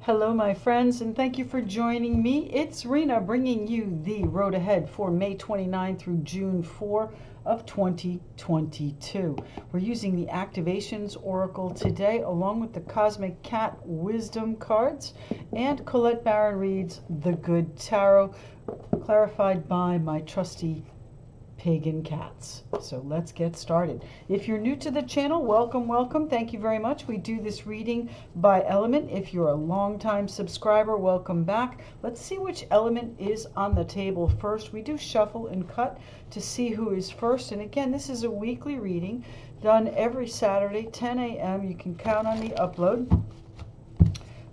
Hello, my friends, and thank you for joining me. It's Rina bringing you the road ahead for May 29 through June 4 of 2022. We're using the Activations Oracle today, along with the Cosmic Cat Wisdom cards, and Colette Barron reads the Good Tarot, clarified by my trusty pagan cats. So let's get started. If you're new to the channel, welcome, welcome. Thank you very much. We do this reading by element. If you're a longtime subscriber, welcome back. Let's see which element is on the table first. We do shuffle and cut to see who is first. And again, this is a weekly reading done every Saturday, 10 a.m. You can count on the upload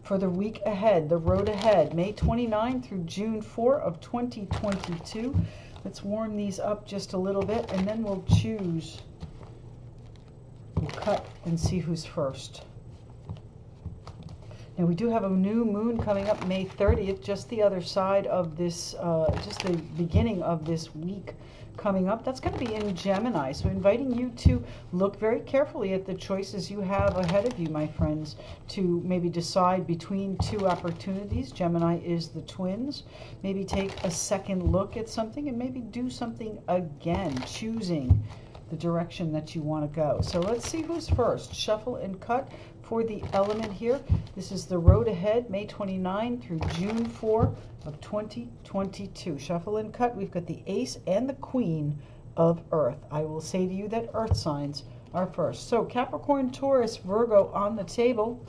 for the week ahead, the road ahead, May 29 through June 4 of 2022. Let's warm these up just a little bit, and then we'll choose. We'll cut and see who's first. Now, we do have a new moon coming up May 30th, just the other side of this, just the beginning of this week coming up. That's going to be in Gemini. So inviting you to look very carefully at the choices you have ahead of you, my friends, to maybe decide between two opportunities. Gemini is the twins. Maybe take a second look at something and maybe do something again, choosing the direction that you want to go. So let's see who's first. Shuffle and cut for the element here. This is the road ahead, May 29 through June 4 of 2022. Shuffle and cut. We've got the Ace and the Queen of Earth. I will say to you that Earth signs are first. So Capricorn, Taurus, Virgo on the table.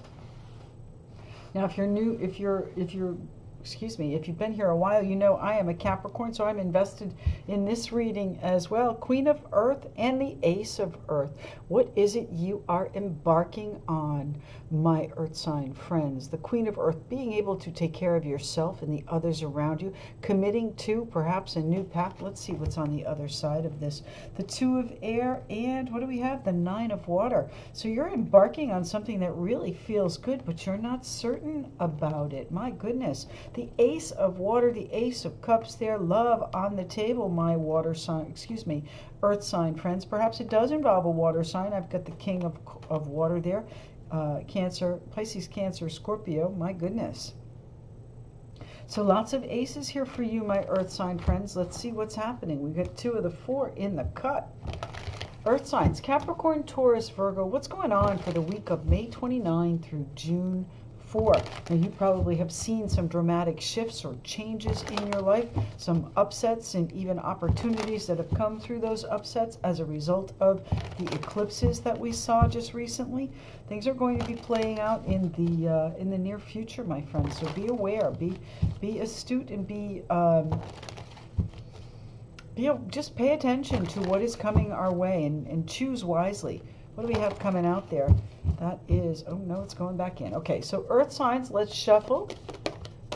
Now, if you're new, if you've been here a while, you know I am a Capricorn, so I'm invested in this reading as well. Queen of Earth and the Ace of Earth. What is it you are embarking on, my Earth sign friends? The Queen of Earth, being able to take care of yourself and the others around you, committing to perhaps a new path. Let's see what's on the other side of this. The Two of Air, and what do we have? The Nine of Water. So you're embarking on something that really feels good, but you're not certain about it. My goodness. The Ace of Water, the Ace of Cups there, love on the table, my water sign, Earth sign friends. Perhaps it does involve a water sign. I've got the King of Water there. Cancer, Pisces, Cancer, Scorpio, my goodness. So lots of aces here for you, my Earth sign friends. Let's see what's happening. We've got 2 of the 4 in the cut. Earth signs, Capricorn, Taurus, Virgo. What's going on for the week of May 29 through June 4? Now, you probably have seen some dramatic shifts or changes in your life, some upsets and even opportunities that have come through those upsets as a result of the eclipses that we saw just recently. Things are going to be playing out in the near future, my friends. So be aware, be astute, and just pay attention to what is coming our way and choose wisely. What do we have coming out there? That is, oh no, it's going back in. Okay, so Earth signs, let's shuffle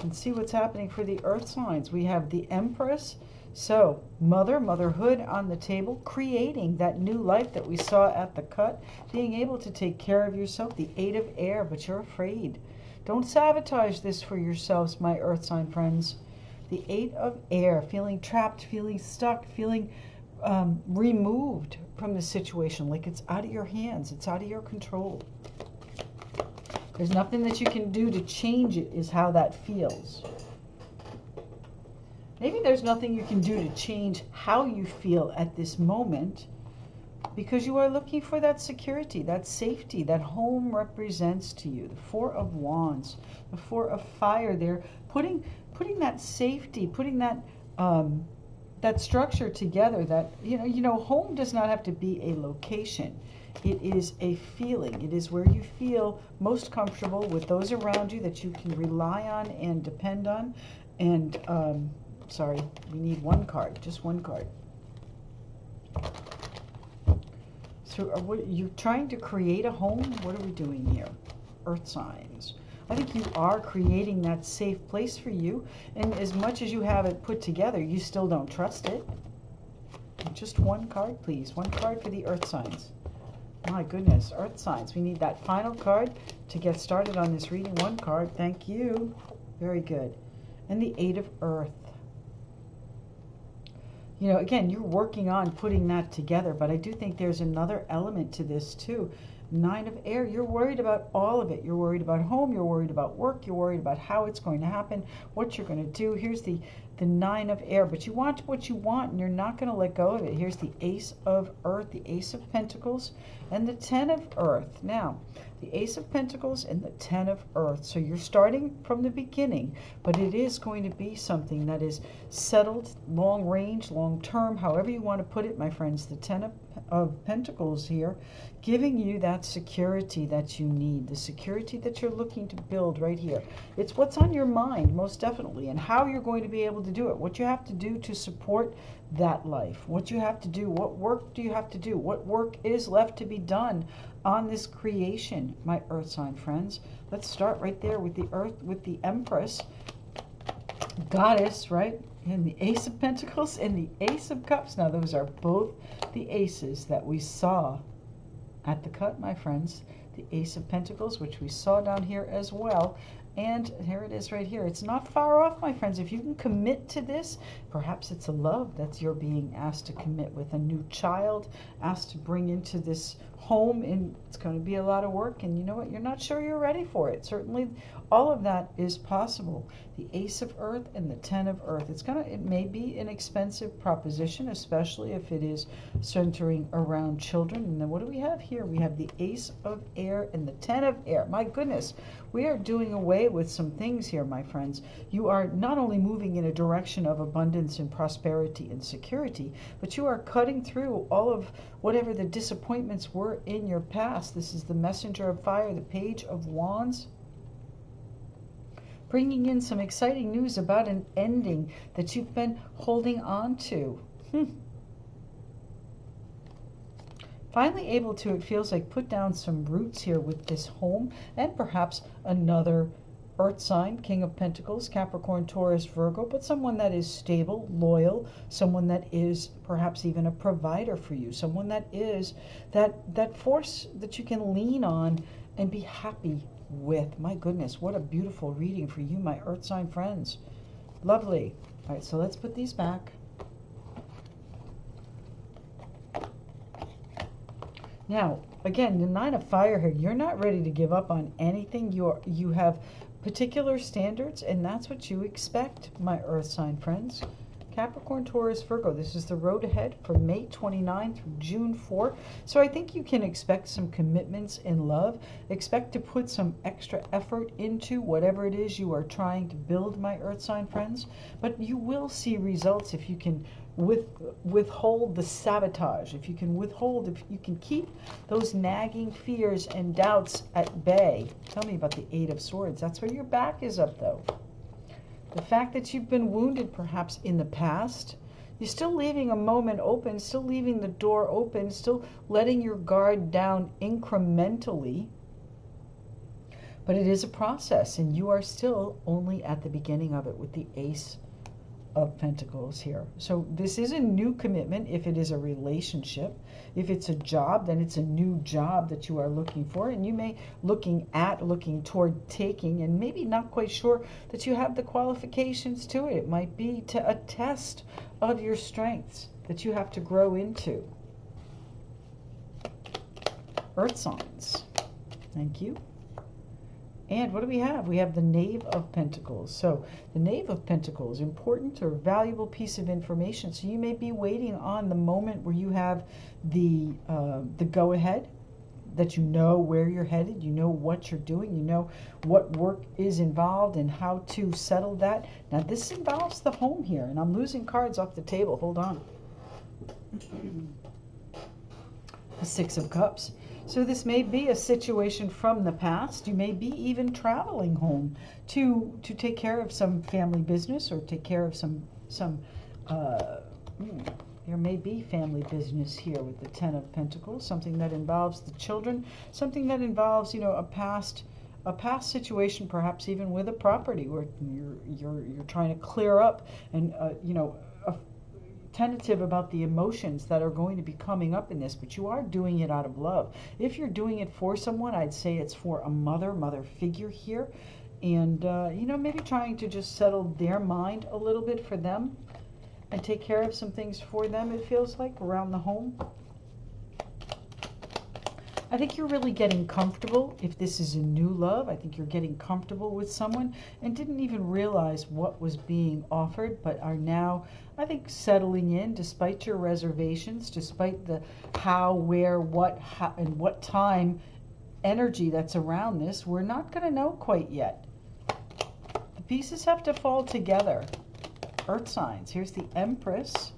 and see what's happening for the Earth signs. We have the Empress. So motherhood on the table, creating that new life that we saw at the cut, being able to take care of yourself. The Eight of Air, but you're afraid. Don't sabotage this for yourselves, my Earth sign friends. The Eight of Air, feeling trapped, feeling stuck, feeling removed from the situation, like it's out of your hands, it's out of your control. There's nothing that you can do to change it, is how that feels. Maybe there's nothing you can do to change how you feel at this moment, because you are looking for that security, that safety, that home represents to you. The Four of Wands, the Four of Fire there, putting that safety, putting that that structure together. That home does not have to be a location. It is a feeling. It is where you feel most comfortable with those around you that you can rely on and depend on. And sorry, we need one card, just one card. So what, you trying to create a home? What are we doing here? Earth signs. I think you are creating that safe place for you, and as much as you have it put together, you still don't trust it. Just one card, please. One card for the Earth signs. My goodness, Earth signs. We need that final card to get started on this reading. One card, thank you. Very good. And the Eight of Earth. Again, you're working on putting that together, but I do think there's another element to this too. Nine of Air, you're worried about all of it. You're worried about home, you're worried about work, you're worried about how it's going to happen, what you're going to do. Here's the Nine of Air, but you want what you want and you're not going to let go of it. Here's the Ace of Earth, the Ace of Pentacles, and the Ten of Earth. Now, the Ace of Pentacles and the Ten of Earth. So you're starting from the beginning, but it is going to be something that is settled, long range, long term, however you want to put it, my friends. The Ten of Pentacles here, giving you that security that you need, the security that you're looking to build right here. It's what's on your mind, most definitely, and how you're going to be able to do it, what you have to do to support that life, what you have to do, what work do you have to do, what work is left to be done on this creation, my earth sign friends. Let's start right there with the Earth, with the Empress, Goddess, right? And the Ace of Pentacles and the Ace of Cups. Now those are both the aces that we saw at the cut, my friends. The Ace of Pentacles, which we saw down here as well. And here it is right here. It's not far off, my friends. If you can commit to this, perhaps it's a love that you're being asked to commit with, a new child asked to bring into this home, and it's going to be a lot of work, and you know what? You're not sure you're ready for it. Certainly all of that is possible. The Ace of Earth and the Ten of Earth. It may be an expensive proposition, especially if it is centering around children. And then what do we have here? We have the Ace of Air and the Ten of Air. My goodness, we are doing away with some things here, my friends. You are not only moving in a direction of abundance and prosperity and security, but you are cutting through all of whatever the disappointments were in your past. This is the Messenger of Fire, the Page of Wands, bringing in some exciting news about an ending that you've been holding on to. Finally able to, it feels like, put down some roots here with this home, and perhaps another earth sign, King of Pentacles, Capricorn, Taurus, Virgo, but someone that is stable, loyal, someone that is perhaps even a provider for you, someone that is that force that you can lean on and be happy with. My goodness, what a beautiful reading for you, my earth sign friends. Lovely. All right, so let's put these back. Now, again, the Nine of Fire here, you're not ready to give up on anything. You have particular standards, and that's what you expect, my earth sign friends. Capricorn, Taurus, Virgo. This is the road ahead from May 29 through June 4. So I think you can expect some commitments in love. Expect to put some extra effort into whatever it is you are trying to build, my earth sign friends. But you will see results if you can withhold the sabotage, if you can keep those nagging fears and doubts at bay. Tell me about the Eight of Swords. That's where your back is up, though. The fact that you've been wounded perhaps in the past, you're still leaving a moment open, still leaving the door open, still letting your guard down incrementally. But it is a process, and you are still only at the beginning of it with the Ace of Pentacles here. So this is a new commitment if it is a relationship. If it's a job, then it's a new job that you are looking for, and you may looking toward taking, and maybe not quite sure that you have the qualifications to it. It might be to a test of your strengths that you have to grow into. Earth signs. Thank you. And what do we have? We have the Knave of Pentacles. So the Knave of Pentacles, important or valuable piece of information. So you may be waiting on the moment where you have the go-ahead, that you know where you're headed, you know what you're doing, you know what work is involved and how to settle that. Now this involves the home here, and I'm losing cards off the table. Hold on. The Six of Cups. So this may be a situation from the past. You may be even traveling home to take care of some family business, or take care of there may be family business here with the Ten of Pentacles, something that involves the children, something that involves, you know, a past situation, perhaps even with a property where you're trying to clear up, and you know, tentative about the emotions that are going to be coming up in this, but you are doing it out of love. If you're doing it for someone, I'd say it's for a mother figure here, and you know, maybe trying to just settle their mind a little bit for them and take care of some things for them, it feels like, around the home. I think you're really getting comfortable. If this is a new love, I think you're getting comfortable with someone and didn't even realize what was being offered, but are now, I think, settling in despite your reservations, despite the how, where, what, how, and what time energy that's around this. We're not going to know quite yet. The pieces have to fall together. Earth signs. Here's the Empress.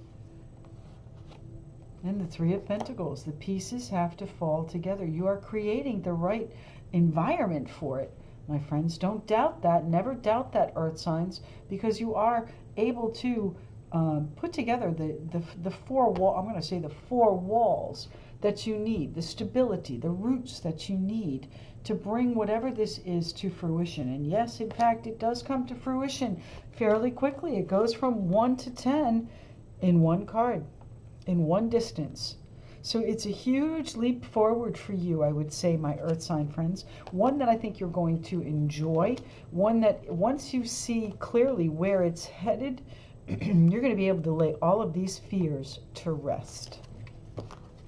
And the Three of Pentacles. The pieces have to fall together. You are creating the right environment for it, my friends. Don't doubt that. Never doubt that, Earth signs, because you are able to put together the four wall. I'm going to say the four walls that you need, the stability, the roots that you need to bring whatever this is to fruition. And yes, in fact, it does come to fruition fairly quickly. It goes from 1 to 10 in one card, in one distance. So it's a huge leap forward for you, I would say, my Earth sign friends. One that I think you're going to enjoy. One that once you see clearly where it's headed, you're going to be able to lay all of these fears to rest.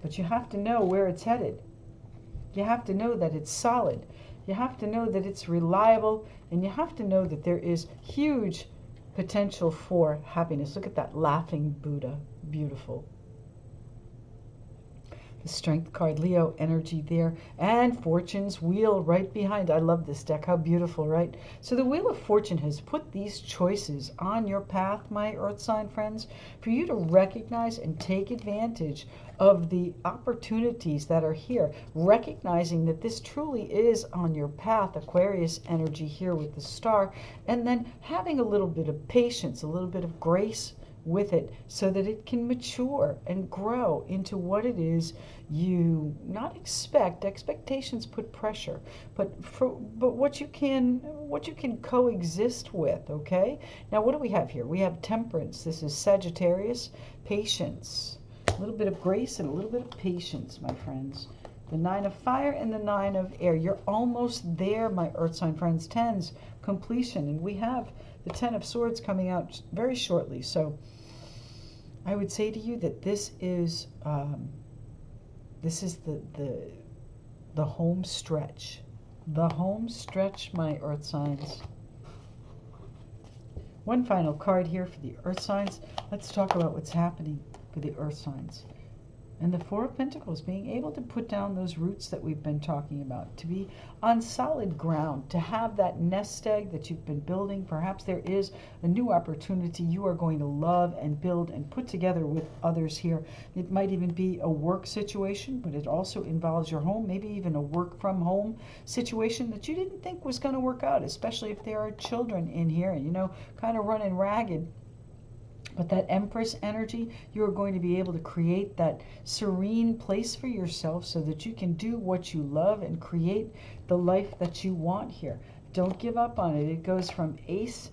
But you have to know where it's headed. You have to know that it's solid. You have to know that it's reliable. And you have to know that there is huge potential for happiness. Look at that laughing Buddha. Beautiful. The Strength card, Leo energy there, and Fortune's wheel right behind. I love this deck. How beautiful, right? So the Wheel of Fortune has put these choices on your path, my Earth sign friends, for you to recognize and take advantage of the opportunities that are here, recognizing that this truly is on your path, Aquarius energy here with the star, and then having a little bit of patience, a little bit of grace with it so that it can mature and grow into what it is you not expect. Expectations put pressure, but what you can coexist with. Okay, now what do we have here? We have Temperance. This is Sagittarius. Patience, a little bit of grace and a little bit of patience, my friends. The Nine of Fire and the Nine of Air. You're almost there, my Earth sign friends. Tens, completion, and we have the Ten of Swords coming out very shortly. So I would say to you that this is the home stretch. The home stretch, my Earth signs. One final card here for the Earth signs. Let's talk about what's happening for the Earth signs. And the Four of Pentacles, being able to put down those roots that we've been talking about, to be on solid ground, to have that nest egg that you've been building. Perhaps there is a new opportunity you are going to love and build and put together with others here. It might even be a work situation, but it also involves your home, maybe even a work from home situation that you didn't think was going to work out, especially if there are children in here, you know, kind of running ragged. But that Empress energy, you are going to be able to create that serene place for yourself so that you can do what you love and create the life that you want here. Don't give up on it. It goes from Ace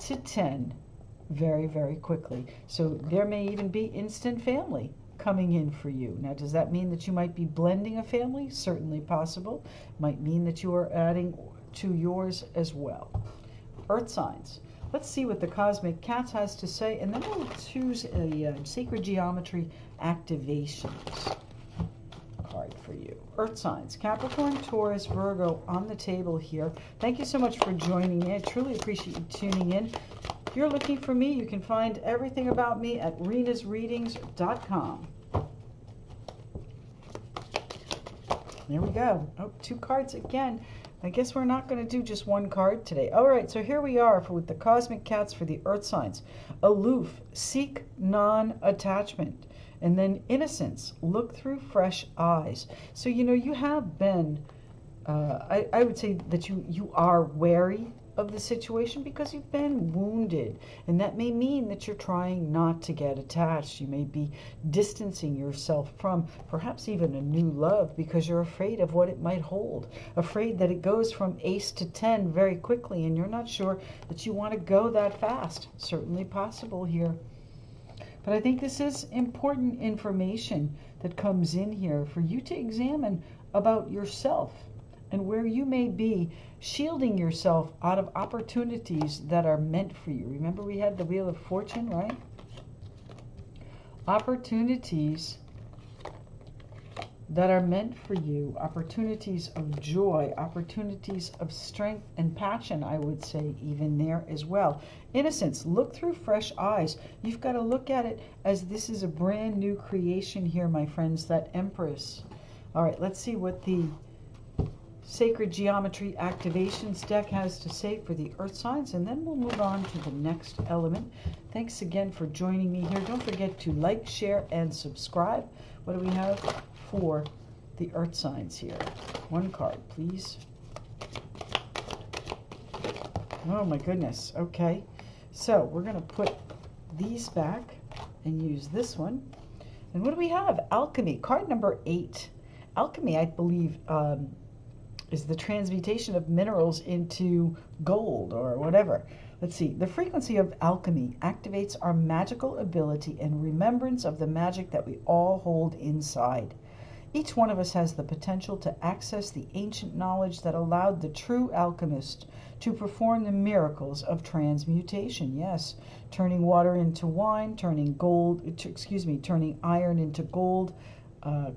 to 10 very, very quickly. So there may even be instant family coming in for you. Now, does that mean that you might be blending a family? Certainly possible. Might mean that you are adding to yours as well. Earth signs. Let's see what the Cosmic Cats has to say, and then we'll choose a Sacred Geometry Activations card for you. Earth signs, Capricorn, Taurus, Virgo on the table here. Thank you so much for joining me. I truly appreciate you tuning in. If you're looking for me, you can find everything about me at rinasreadings.com. There we go. Oh, 2 cards again. I guess we're not going to do just 1 card today. All right, so here we are with the Cosmic Cats for the Earth signs. Aloof, seek non-attachment. And then innocence, look through fresh eyes. So, you know, you have been, I would say that you are wary of the situation because you've been wounded. And that may mean that you're trying not to get attached. You may be distancing yourself from perhaps even a new love because you're afraid of what it might hold. Afraid that it goes from Ace to 10 very quickly and you're not sure that you want to go that fast. Certainly possible here. But I think this is important information that comes in here for you to examine about yourself and where you may be shielding yourself out of opportunities that are meant for you. Remember, we had the Wheel of Fortune, right? Opportunities that are meant for you. Opportunities of joy, opportunities of strength and passion, I would say, even there as well. Innocence, look through fresh eyes. You've got to look at it as this is a brand new creation here, my friends, that Empress. All right, let's see what the Sacred Geometry Activations deck has to say for the earth signs, and then we'll move on to the next element. Thanks again for joining me here. Don't forget to like, share, and subscribe. What do we have for the earth signs here? One card, please. Oh my goodness. Okay, so we're going to put these back and use this one. And what do we have? Alchemy, card number 8. Alchemy, I believe, is the transmutation of minerals into gold or whatever. Let's see. The frequency of alchemy activates our magical ability and remembrance of the magic that we all hold inside. Each one of us has the potential to access the ancient knowledge that allowed the true alchemist to perform the miracles of transmutation. Yes, turning water into wine, turning iron into gold,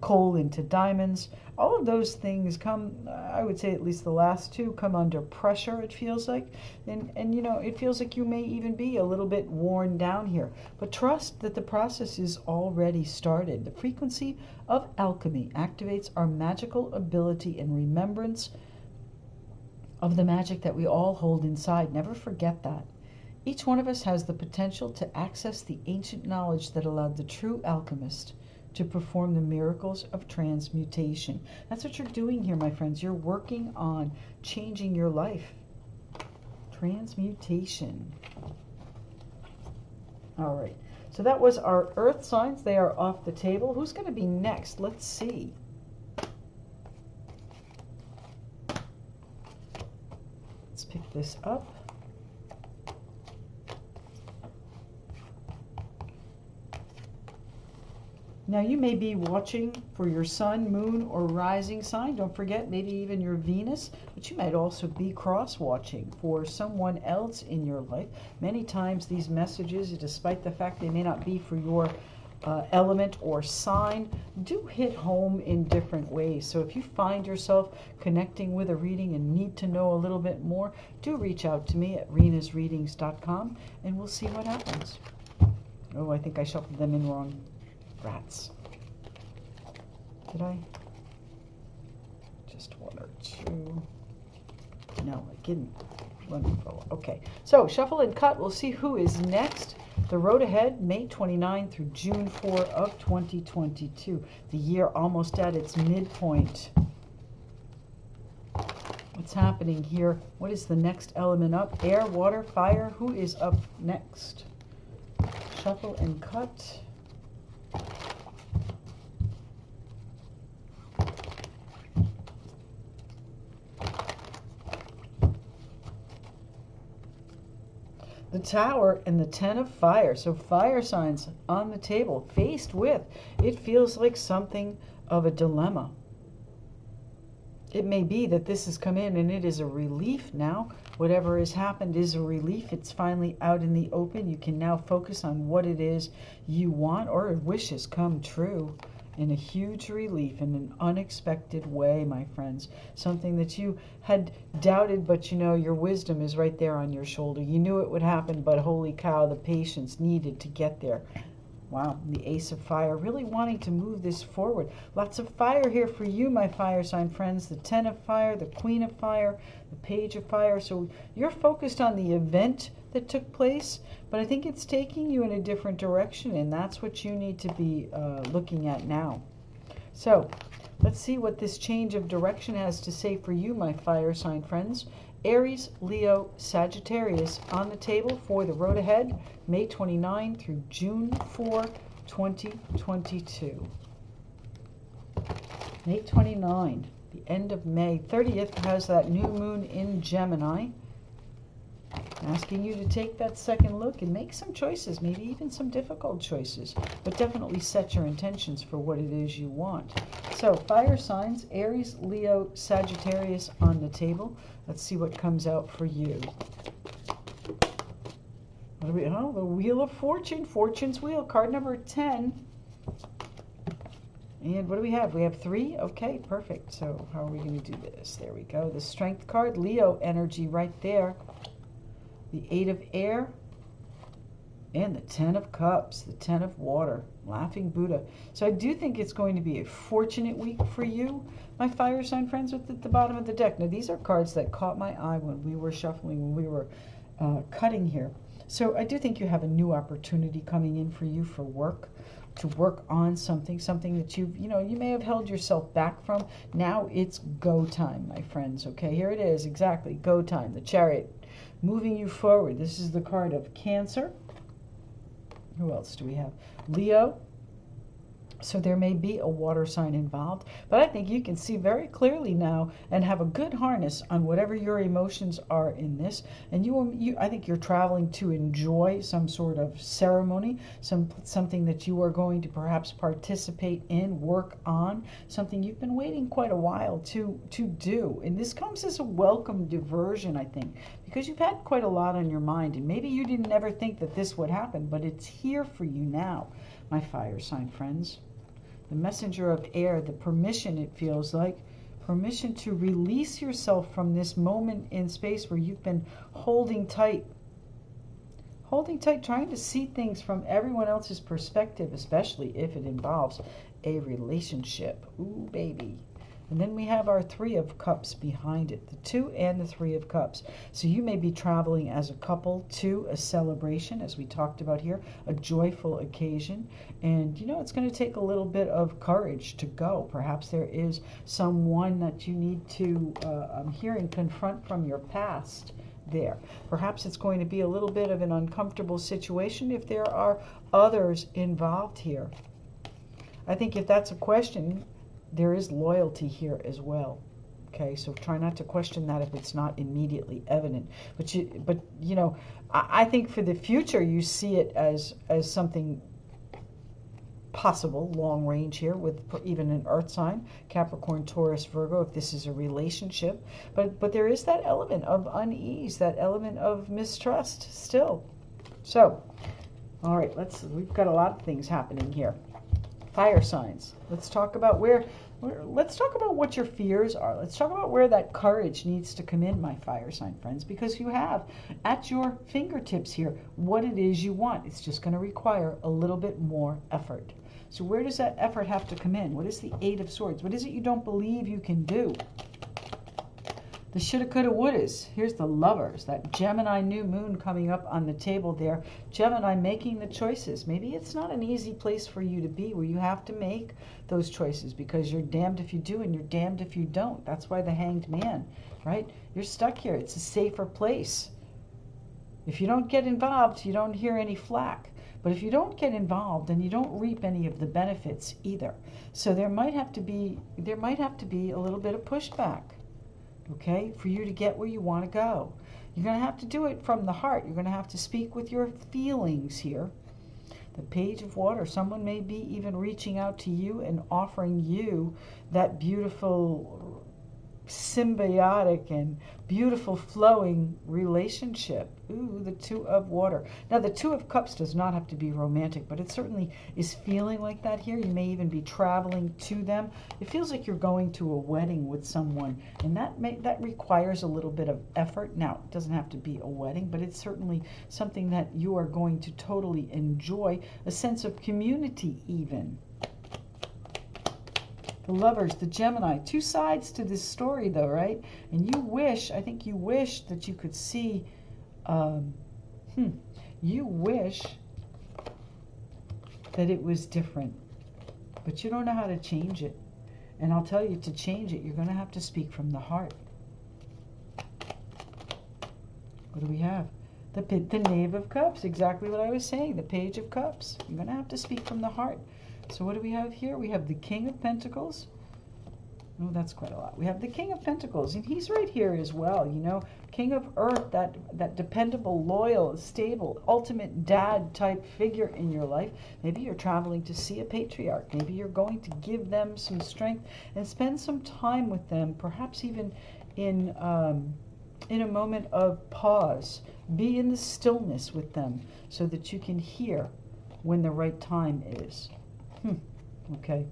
coal into diamonds. All of those things come, I would say at least the last two, come under pressure, it feels like. And you know, it feels like you may even be a little bit worn down here. But trust that the process is already started. The frequency of alchemy activates our magical ability and remembrance of the magic that we all hold inside. Never forget that. Each one of us has the potential to access the ancient knowledge that allowed the true alchemist to perform the miracles of transmutation. That's what you're doing here, my friends. You're working on changing your life. Transmutation. All right. So that was our earth signs. They are off the table. Who's going to be next? Let's see. Let's pick this up. Now, you may be watching for your sun, moon, or rising sign. Don't forget, maybe even your Venus. But you might also be cross-watching for someone else in your life. Many times these messages, despite the fact they may not be for your element or sign, do hit home in different ways. So if you find yourself connecting with a reading and need to know a little bit more, do reach out to me at rinasreadings.com and we'll see what happens. Oh, I think I shuffled them in wrong. Rats. Did I? Just one or two. No, I didn't. Wonderful. Okay, so shuffle and cut. We'll see who is next. The road ahead, May 29 through June 4 of 2022. The year almost at its midpoint. What's happening here? What is the next element up? Air, water, fire. Who is up next? Shuffle and cut. The Tower and the Ten of Fire. So fire signs on the table, faced with, it feels like something of a dilemma. It may be that this has come in and it is a relief now. Whatever has happened is a relief. It's finally out in the open. You can now focus on what it is you want, or wishes come true in a huge relief in an unexpected way, my friends. Something that you had doubted, but you know your wisdom is right there on your shoulder. You knew it would happen, but holy cow, the patience needed to get there. Wow, the Ace of Fire, really wanting to move this forward. Lots of fire here for you, my fire sign friends. The Ten of Fire, the Queen of Fire, the Page of Fire. So you're focused on the event that took place, but I think it's taking you in a different direction, and that's what you need to be looking at now. So let's see what this change of direction has to say for you, my fire sign friends. Aries, Leo, Sagittarius on the table for the road ahead, May 29 through June 4, 2022. May 29, the end of May. 30th has that new moon in Gemini. Asking you to take that second look and make some choices, maybe even some difficult choices, but definitely set your intentions for what it is you want. So fire signs, Aries, Leo, Sagittarius on the table. Let's see what comes out for you. What do we, oh, the Wheel of Fortune, Fortune's Wheel, card number 10. And what do we have? We have 3. Okay, perfect. So how are we going to do this? There we go. The Strength card, Leo energy right there. The 8 of Air. And the 10 of Cups, the 10 of Water, Laughing Buddha. So I do think it's going to be a fortunate week for you, my fire sign friends, at the bottom of the deck. Now, these are cards that caught my eye when we were shuffling, when we were cutting here. So I do think you have a new opportunity coming in for you for work, to work on something that you may have held yourself back from. Now it's go time, my friends. Okay, here it is, exactly, go time. The Chariot, moving you forward. This is the card of Cancer. Who else do we have? Leo. So there may be a water sign involved, but I think you can see very clearly now and have a good harness on whatever your emotions are in this. And I think you're traveling to enjoy some sort of ceremony, something that you are going to perhaps participate in, work on, something you've been waiting quite a while to do. And this comes as a welcome diversion, I think, because you've had quite a lot on your mind, and maybe you didn't ever think that this would happen, but it's here for you now, my fire sign friends. The Messenger of Air, the permission, it feels like, permission to release yourself from this moment in space where you've been holding tight, trying to see things from everyone else's perspective, especially if it involves a relationship. Ooh, baby. And then we have our 3 of Cups behind it, the 2 and the 3 of Cups. So you may be traveling as a couple to a celebration, as we talked about here, a joyful occasion. And, it's going to take a little bit of courage to go. Perhaps there is someone that you need to, I'm hearing, confront from your past there. Perhaps it's going to be a little bit of an uncomfortable situation if there are others involved here. I think if that's a question, there is loyalty here as well. Okay, so try not to question that if it's not immediately evident. But I think for the future you see it as something possible, long range here, with even an earth sign, Capricorn, Taurus, Virgo, if this is a relationship. But there is that element of unease, that element of mistrust still. So, all right, we've got a lot of things happening here. Fire signs. Let's talk about what your fears are. Let's talk about where that courage needs to come in, my fire sign friends, because you have at your fingertips here what it is you want. It's just going to require a little bit more effort. So where does that effort have to come in? What is the 8 of Swords? What is it you don't believe you can do? The shoulda, coulda, wouldas. Here's the Lovers, that Gemini new moon coming up on the table there. Gemini making the choices. Maybe it's not an easy place for you to be, where you have to make those choices, because you're damned if you do and you're damned if you don't. That's why the Hanged Man, right? You're stuck here. It's a safer place. If you don't get involved, you don't hear any flack. But if you don't get involved, then you don't reap any of the benefits either. So there might have to be a little bit of pushback. Okay, for you to get where you want to go. You're going to have to do it from the heart. You're going to have to speak with your feelings here. The Page of Water. Someone may be even reaching out to you and offering you that beautiful, symbiotic and beautiful flowing relationship. Ooh, the 2 of Water. Now, the 2 of Cups does not have to be romantic, but it certainly is feeling like that here. You may even be traveling to them. It feels like you're going to a wedding with someone, and that requires a little bit of effort. Now, it doesn't have to be a wedding, but it's certainly something that you are going to totally enjoy, a sense of community even. The Lovers, the Gemini. 2 sides to this story, though, right? And I think you wish that you could see, you wish that it was different, but you don't know how to change it. And I'll tell you, to change it, you're going to have to speak from the heart. What do we have? The Knave of Cups, exactly what I was saying, the Page of Cups. You're going to have to speak from the heart. So what do we have here? We have the King of Pentacles. Oh, that's quite a lot. We have the King of Pentacles, and he's right here as well, King of Earth, that dependable, loyal, stable, ultimate dad type figure in your life. Maybe you're traveling to see a patriarch. Maybe you're going to give them some strength and spend some time with them, perhaps even in a moment of pause. Be in the stillness with them so that you can hear when the right time is. Okay.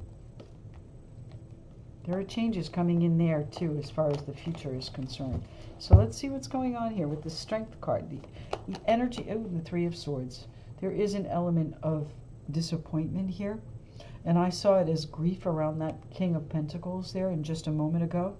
There are changes coming in there too as far as the future is concerned. So let's see what's going on here with the Strength card. The energy, oh, the Three of Swords. There is an element of disappointment here. And I saw it as grief around that King of Pentacles there in just a moment ago.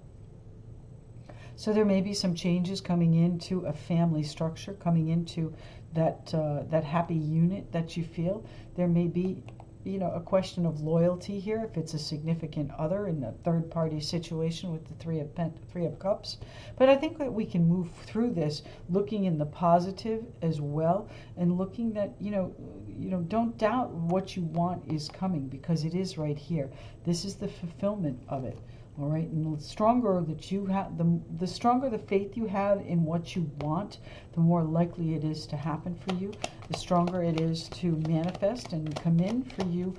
So there may be some changes coming into a family structure, coming into that that happy unit that you feel. There may be, you know, a question of loyalty here if it's a significant other in a third-party situation with the Three of Cups. But I think that we can move through this looking in the positive as well, and looking that, you know, don't doubt what you want is coming, because it is right here. This is the fulfillment of it. All right, and the stronger that you have, the stronger the faith you have in what you want, the more likely it is to happen for you. The stronger it is to manifest and come in for you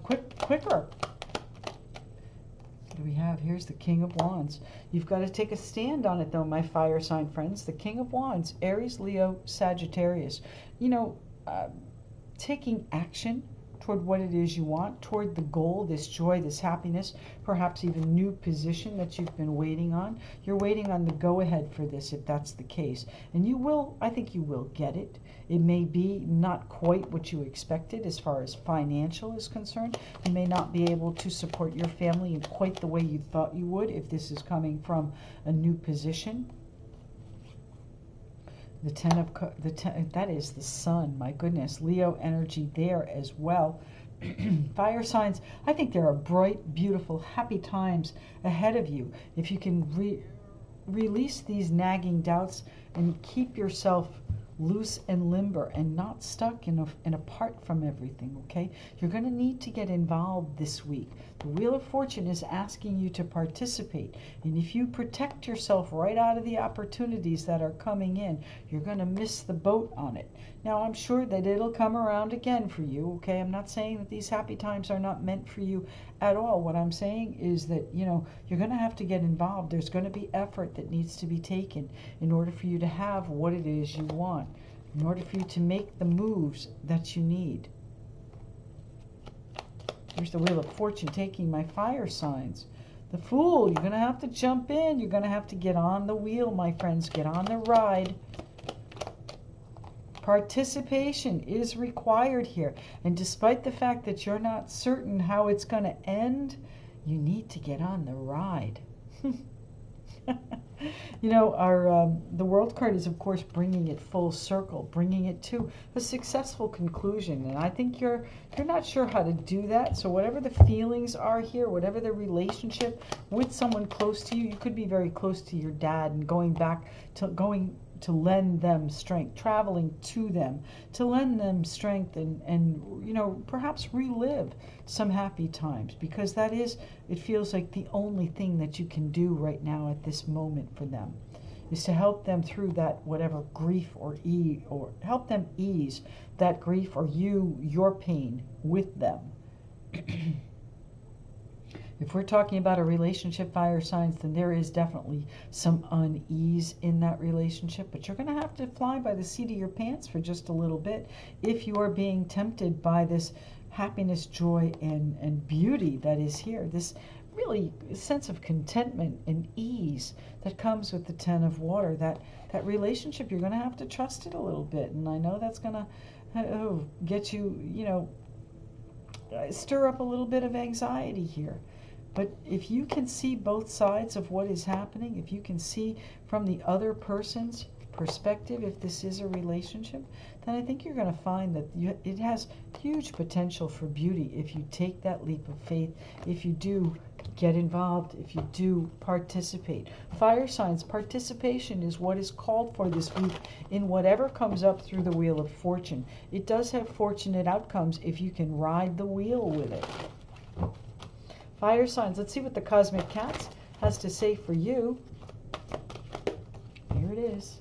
quicker. What do we have? Here's the King of Wands. You've got to take a stand on it, though, my fire sign friends. The King of Wands, Aries, Leo, Sagittarius. You know, taking action toward what it is you want, toward the goal, this joy, this happiness, perhaps even new position that you've been waiting on. You're waiting on the go-ahead for this, if that's the case. And you will, I think you will get it. It may be not quite what you expected as far as financial is concerned. You may not be able to support your family in quite the way you thought you would if this is coming from a new position. The that is the Sun, my goodness. Leo energy there as well. Fire signs, I think there are bright, beautiful, happy times ahead of you. If you can release these nagging doubts and keep yourself loose and limber and not stuck and apart from everything, okay? You're going to need to get involved this week. The Wheel of Fortune is asking you to participate. And if you protect yourself right out of the opportunities that are coming in, you're going to miss the boat on it. Now, I'm sure that it'll come around again for you, okay? I'm not saying that these happy times are not meant for you at all. What I'm saying is that, you know, you're going to have to get involved. There's going to be effort that needs to be taken in order for you to have what it is you want, in order for you to make the moves that you need. Here's the Wheel of Fortune taking my fire signs. The Fool, you're going to have to jump in. You're going to have to get on the wheel, my friends. Get on the ride. Participation is required here. And despite the fact that you're not certain how it's going to end, you need to get on the ride. You know, the World card is, of course, bringing it full circle, bringing it to a successful conclusion. And I think you're not sure how to do that. So whatever the feelings are here, whatever the relationship with someone close to you, you could be very close to your dad and going to lend them strength, traveling to them, to lend them strength and you know, perhaps relive some happy times, because that is, it feels like the only thing that you can do right now at this moment for them is to help them through that whatever grief or help them ease that grief or your pain with them. If we're talking about a relationship, fire signs, then there is definitely some unease in that relationship. But you're going to have to fly by the seat of your pants for just a little bit if you are being tempted by this happiness, joy, and beauty that is here. This really sense of contentment and ease that comes with the Ten of Water. That relationship, you're going to have to trust it a little bit. And I know that's going to get you, you know, stir up a little bit of anxiety here. But if you can see both sides of what is happening, if you can see from the other person's perspective, if this is a relationship, then I think you're going to find that it has huge potential for beauty if you take that leap of faith, if you do get involved, if you do participate. Fire signs, participation is what is called for this week in whatever comes up through the Wheel of Fortune. It does have fortunate outcomes if you can ride the wheel with it. Fire signs, let's see what the Cosmic Cats has to say for you. Here it is.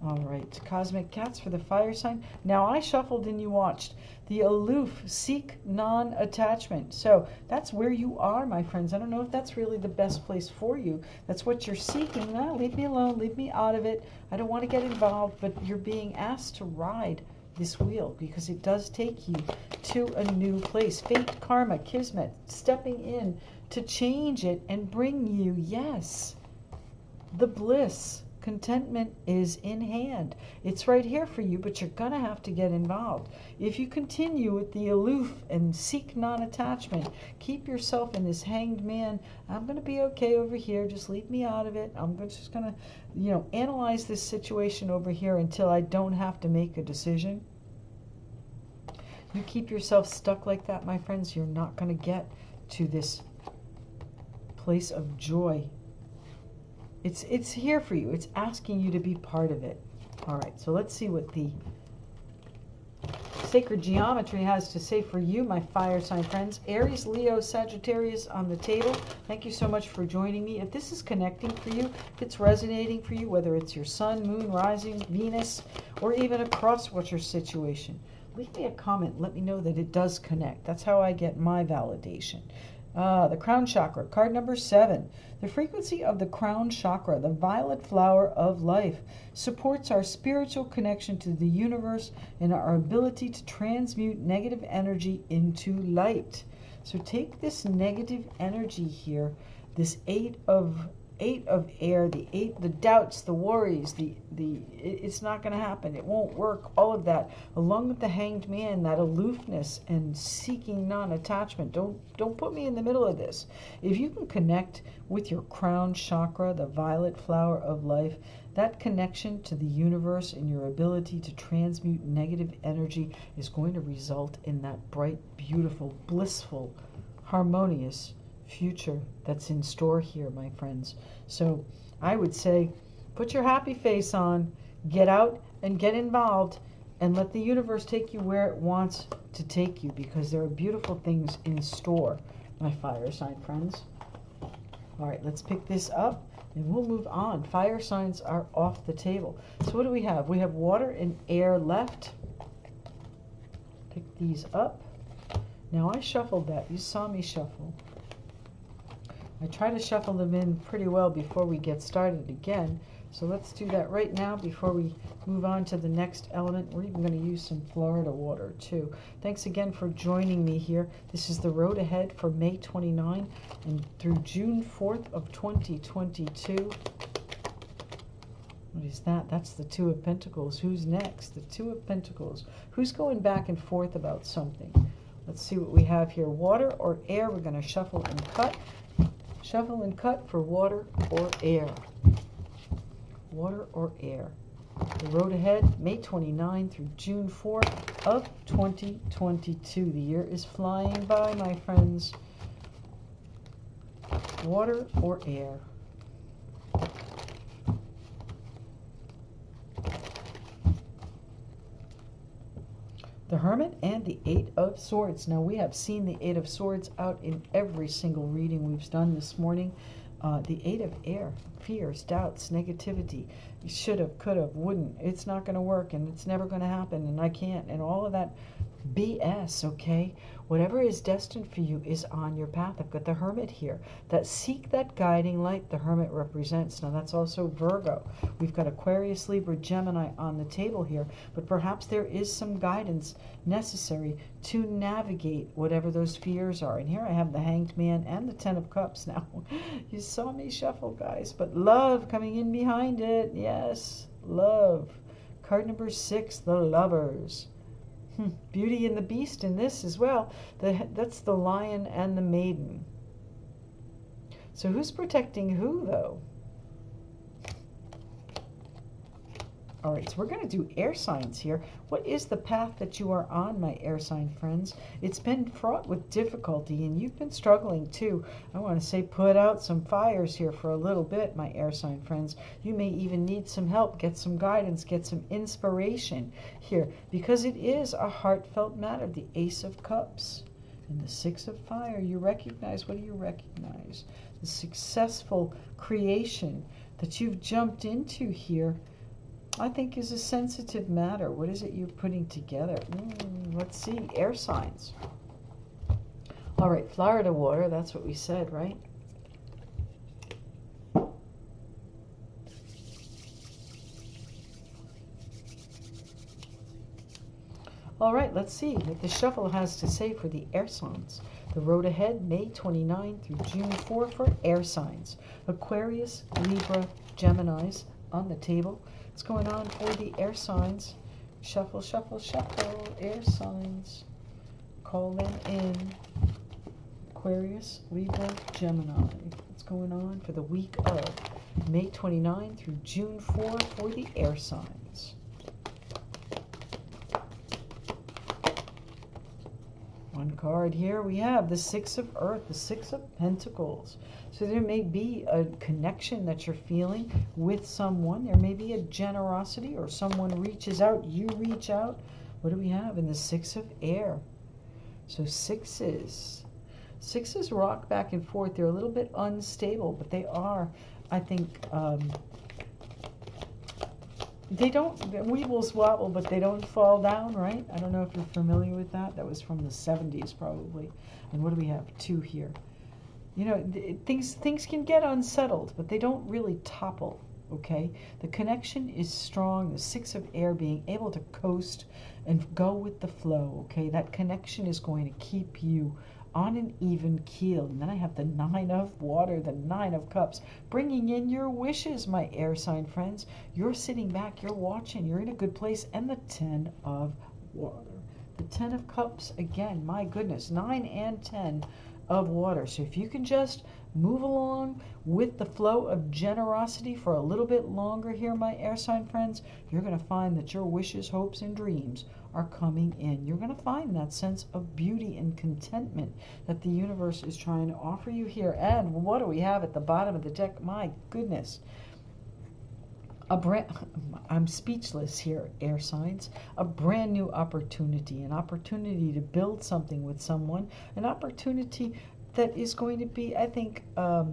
All right, Cosmic Cats for the fire sign. Now, I shuffled and you watched. The aloof, seek non-attachment. So that's where you are, my friends. I don't know if that's really the best place for you. That's what you're seeking. No, leave me alone. Leave me out of it. I don't want to get involved, but you're being asked to ride this wheel because it does take you to a new place. Fate, karma, kismet, stepping in to change it and bring you, yes, the bliss. Contentment is in hand. It's right here for you, but you're going to have to get involved. If you continue with the aloof and seek non-attachment, keep yourself in this hanged man, I'm going to be okay over here, just leave me out of it. I'm just going to, you know, analyze this situation over here until I don't have to make a decision. You keep yourself stuck like that, my friends, you're not going to get to this place of joy. It's here for you. It's asking you to be part of it. All right, so let's see what the sacred geometry has to say for you, my fire sign friends. Aries, Leo, Sagittarius on the table. Thank you so much for joining me. If this is connecting for you, if it's resonating for you, whether it's your sun, moon, rising, Venus, or even a cross-watcher situation, leave me a comment. Let me know that it does connect. That's how I get my validation. The crown chakra, card number 7. The frequency of the crown chakra, the violet flower of life, supports our spiritual connection to the universe and our ability to transmute negative energy into light. So take this negative energy here, this eight of air, the doubts, the worries, it's not going to happen, it won't work, all of that, along with the hanged man, that aloofness and seeking non-attachment. Don't put me in the middle of this. If you can connect with your crown chakra, the violet flower of life, that connection to the universe and your ability to transmute negative energy is going to result in that bright, beautiful, blissful, harmonious future that's in store here, my friends. So I would say, put your happy face on, get out and get involved, and let the universe take you where it wants to take you, because there are beautiful things in store, my fire sign friends. All right, let's pick this up and we'll move on. Fire signs are off the table. So what do we have? We have water and air left. Pick these up. Now I shuffled that. You saw me shuffle. I try to shuffle them in pretty well before we get started again. So let's do that right now before we move on to the next element. We're even going to use some Florida water too. Thanks again for joining me here. This is the road ahead for May 29 and through June 4th of 2022. What is that? That's the Two of Pentacles. Who's next? The Two of Pentacles. Who's going back and forth about something? Let's see what we have here. Water or air? We're going to shuffle and cut. Shuffle and cut for water or air. Water or air. The road ahead, May 29 through June 4 of 2022. The year is flying by, my friends. Water or air. The Hermit and the Eight of Swords. Now, we have seen the Eight of Swords out in every single reading we've done this morning. The Eight of Air, fears, doubts, negativity. You should have, could have, wouldn't. It's not going to work, and it's never going to happen, and I can't, and all of that BS, okay? Whatever is destined for you is on your path. I've got the Hermit here. That seek that guiding light the Hermit represents. Now, that's also Virgo. We've got Aquarius, Libra, Gemini on the table here, but perhaps there is some guidance necessary to navigate whatever those fears are. And here I have the Hanged Man and the Ten of Cups. Now, you saw me shuffle, guys, but love coming in behind it. Yes, love. Card number 6, the Lovers. Beauty and the Beast in this as well. That's the Lion and the Maiden. So who's protecting who, though? All right, so we're going to do air signs here. What is the path that you are on, my air sign friends? It's been fraught with difficulty, and you've been struggling too. I want to say put out some fires here for a little bit, my air sign friends. You may even need some help, get some guidance, get some inspiration here, because it is a heartfelt matter. The Ace of Cups and the Six of Fire. You recognize, what do you recognize? The successful creation that you've jumped into here, I think, is a sensitive matter. What is it you're putting together? Let's see. Air signs. All right, Florida water. That's what we said, right? All right, let's see what the shuffle has to say for the air signs. The road ahead, May 29 through June 4 for air signs. Aquarius, Libra, Geminis on the table. What's going on for the air signs? Shuffle, shuffle, shuffle. Air signs. Call them in. Aquarius, Libra, Gemini. What's going on for the week of May 29 through June 4 for the air signs? One card here we have the Six of Earth, the Six of Pentacles. So there may be a connection that you're feeling with someone. There may be a generosity or someone reaches out, you reach out. What do we have in the Six of Air? So sixes rock back and forth. They're a little bit unstable, but they are, I think, they don't, weevils wobble, but they don't fall down, right? I don't know if you're familiar with that. That was from the 70s probably. And what do we have? 2 here. You know, things can get unsettled, but they don't really topple, okay? The connection is strong. The Six of Air being able to coast and go with the flow, okay? That connection is going to keep you on an even keel. And then I have the Nine of Water, the Nine of Cups, bringing in your wishes, my air sign friends. You're sitting back, you're watching, you're in a good place. And the Ten of Water. The Ten of Cups, again, my goodness, 9 and 10 of water. So if you can just move along with the flow of generosity for a little bit longer here, my air sign friends, you're going to find that your wishes, hopes, and dreams are coming in. You're going to find that sense of beauty and contentment that the universe is trying to offer you here. And what do we have at the bottom of the deck? My goodness. I'm speechless here, air signs. A brand new opportunity, an opportunity to build something with someone, an opportunity that is going to be, I think, I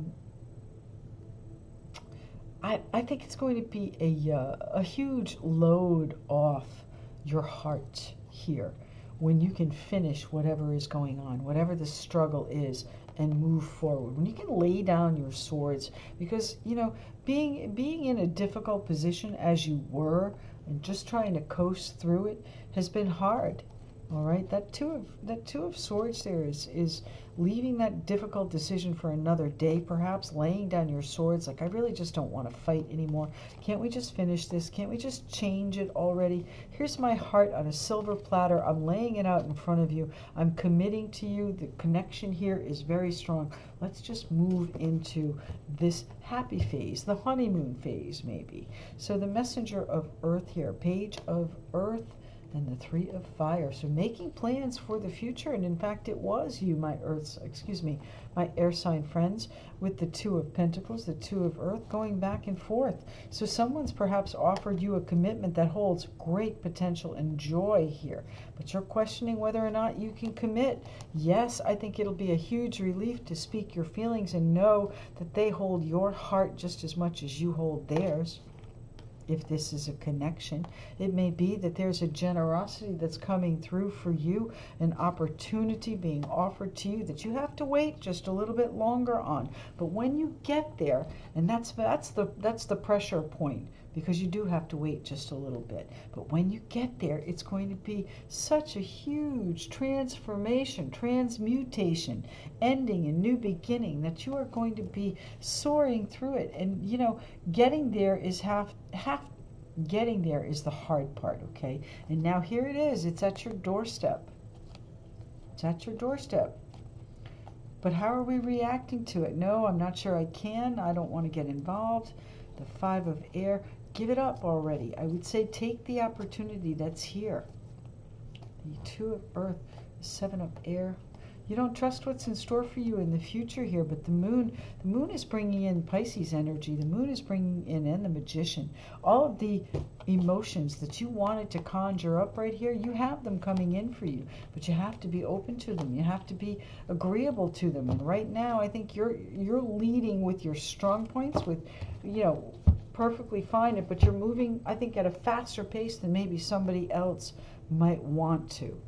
think it's going to be a huge load off your heart here when you can finish whatever is going on, whatever the struggle is, and move forward. When you can lay down your swords, because, you know, being in a difficult position as you were and just trying to coast through it has been hard. All right, that two of swords there is leaving that difficult decision for another day, perhaps laying down your swords like, I really just don't want to fight anymore. Can't we just finish this? Can't we just change it already? Here's my heart on a silver platter. I'm laying it out in front of you. I'm committing to you. The connection here is very strong. Let's just move into this happy phase, the honeymoon phase maybe. So the Messenger of Earth here, Page of Earth, and the Three of Fire. So making plans for the future, and in fact it was you, my my air sign friends, with the Two of Pentacles, the Two of Earth, going back and forth. So someone's perhaps offered you a commitment that holds great potential and joy here, but you're questioning whether or not you can commit. Yes, I think it'll be a huge relief to speak your feelings and know that they hold your heart just as much as you hold theirs. If this is a connection, it may be that there's a generosity that's coming through for you, an opportunity being offered to you that you have to wait just a little bit longer on. But when you get there, and that's the pressure point, because you do have to wait just a little bit. But when you get there, it's going to be such a huge transformation, transmutation, ending and new beginning, that you are going to be soaring through it. And, you know, getting there is getting there is the hard part, okay? And now here it is. It's at your doorstep. It's at your doorstep. But how are we reacting to it? No, I'm not sure I can. I don't want to get involved. The Five of Air. Give it up already. I would say take the opportunity that's here. The Two of Earth, the Seven of Air. You don't trust what's in store for you in the future here, but the moon is bringing in Pisces energy. The moon is bringing in, and the Magician. All of the emotions that you wanted to conjure up right here, you have them coming in for you, but you have to be open to them. You have to be agreeable to them. And right now, I think you're leading with your strong points, with, you know, perfectly fine, but you're moving, I think, at a faster pace than maybe somebody else might want to,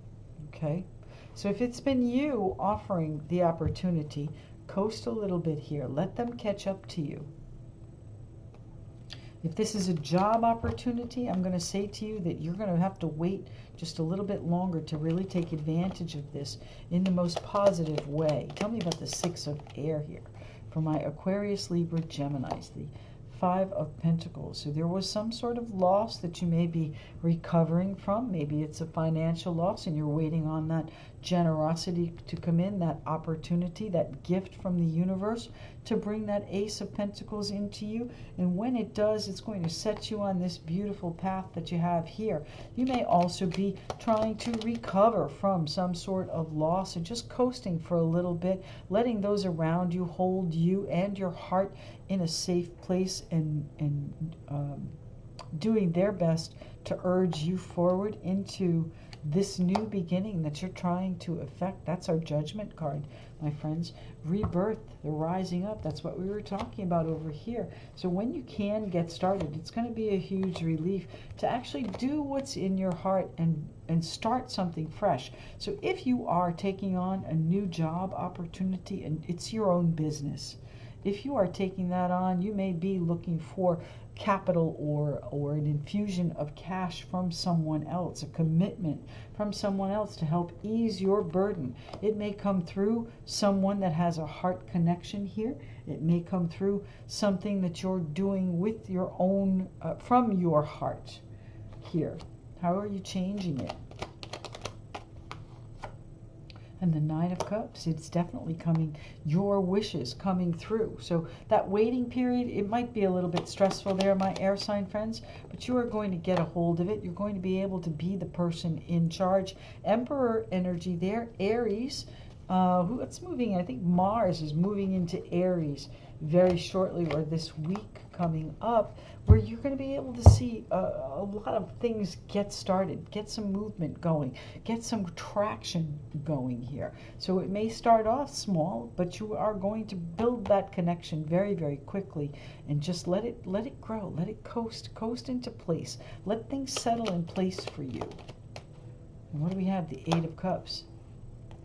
okay? So if it's been you offering the opportunity, coast a little bit here. Let them catch up to you. If this is a job opportunity, I'm going to say to you that you're going to have to wait just a little bit longer to really take advantage of this in the most positive way. Tell me about the Six of Air here for my Aquarius, Libra, Geminis, the Five of Pentacles. So there was some sort of loss that you may be recovering from. Maybe it's a financial loss and you're waiting on that generosity to come in, that opportunity, that gift from the universe to bring that Ace of Pentacles into you. And when it does, it's going to set you on this beautiful path that you have here. You may also be trying to recover from some sort of loss and just coasting for a little bit, letting those around you hold you and your heart in a safe place, and doing their best to urge you forward into this new beginning that you're trying to effect. That's our Judgment card, my friends. Rebirth, the rising up. That's what we were talking about over here. So when you can get started, it's going to be a huge relief to actually do what's in your heart and start something fresh. So if you are taking on a new job opportunity and it's your own business, if you are taking that on, you may be looking for capital or an infusion of cash from someone else, a commitment from someone else to help ease your burden. It may come through someone that has a heart connection here. It may come through something that you're doing with your own, from your heart here. How are you changing it? And the Nine of Cups, it's definitely coming, your wishes coming through. So that waiting period, it might be a little bit stressful there, my air sign friends, but you are going to get a hold of it. You're going to be able to be the person in charge. Emperor energy there, Aries. What's moving? I think Mars is moving into Aries very shortly, or this week coming up, where you're going to be able to see a lot of things get started, get some movement going, get some traction going here. So it may start off small, but you are going to build that connection very, very quickly, and just let it grow, let it coast into place. Let things settle in place for you. And what do we have? The Eight of Cups.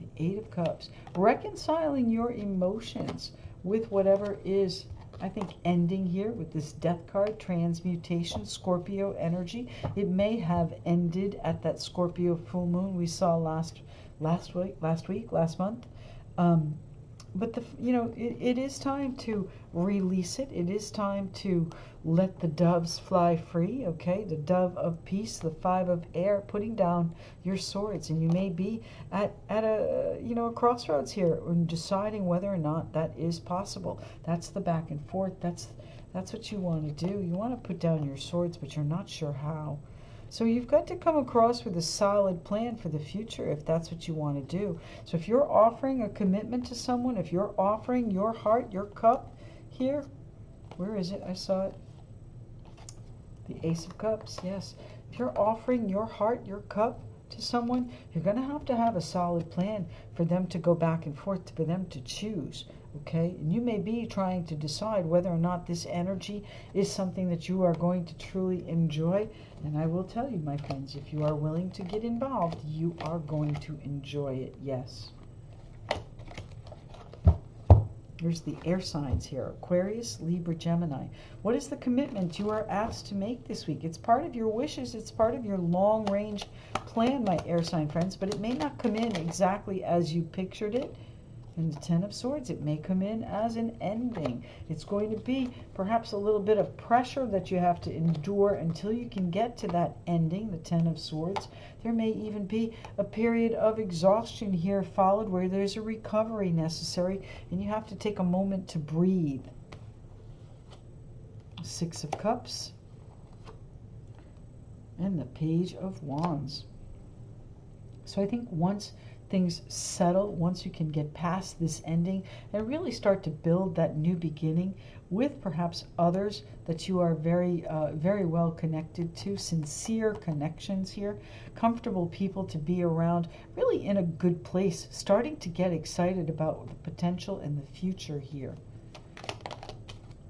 The Eight of Cups. Reconciling your emotions with whatever is, I think, ending here with this Death card, transmutation, Scorpio energy. It may have ended at that Scorpio full moon we saw last month. But it is time to release it. It is time to let the doves fly free, okay? The dove of peace, the Five of Air, putting down your swords. And you may be at a crossroads here in deciding whether or not that is possible. That's the back and forth. That's what you want to do. You want to put down your swords, but you're not sure how. So you've got to come across with a solid plan for the future if that's what you want to do. So if you're offering a commitment to someone, if you're offering your heart, your cup here, where is it? I saw it. The Ace of Cups, yes. If you're offering your heart, your cup to someone, you're going to have a solid plan for them to go back and forth, for them to choose. Okay, and you may be trying to decide whether or not this energy is something that you are going to truly enjoy. And I will tell you, my friends, if you are willing to get involved, you are going to enjoy it, yes. Here's the air signs here, Aquarius, Libra, Gemini. What is the commitment you are asked to make this week? It's part of your wishes. It's part of your long-range plan, my air sign friends, but it may not come in exactly as you pictured it. And the Ten of Swords, it may come in as an ending. It's going to be perhaps a little bit of pressure that you have to endure until you can get to that ending, the Ten of Swords. There may even be a period of exhaustion here followed where there's a recovery necessary and you have to take a moment to breathe. Six of Cups and the Page of Wands. So I think once things settle, once you can get past this ending and really start to build that new beginning with perhaps others that you are very well connected to, sincere connections here, comfortable people to be around, really in a good place, starting to get excited about the potential and the future here.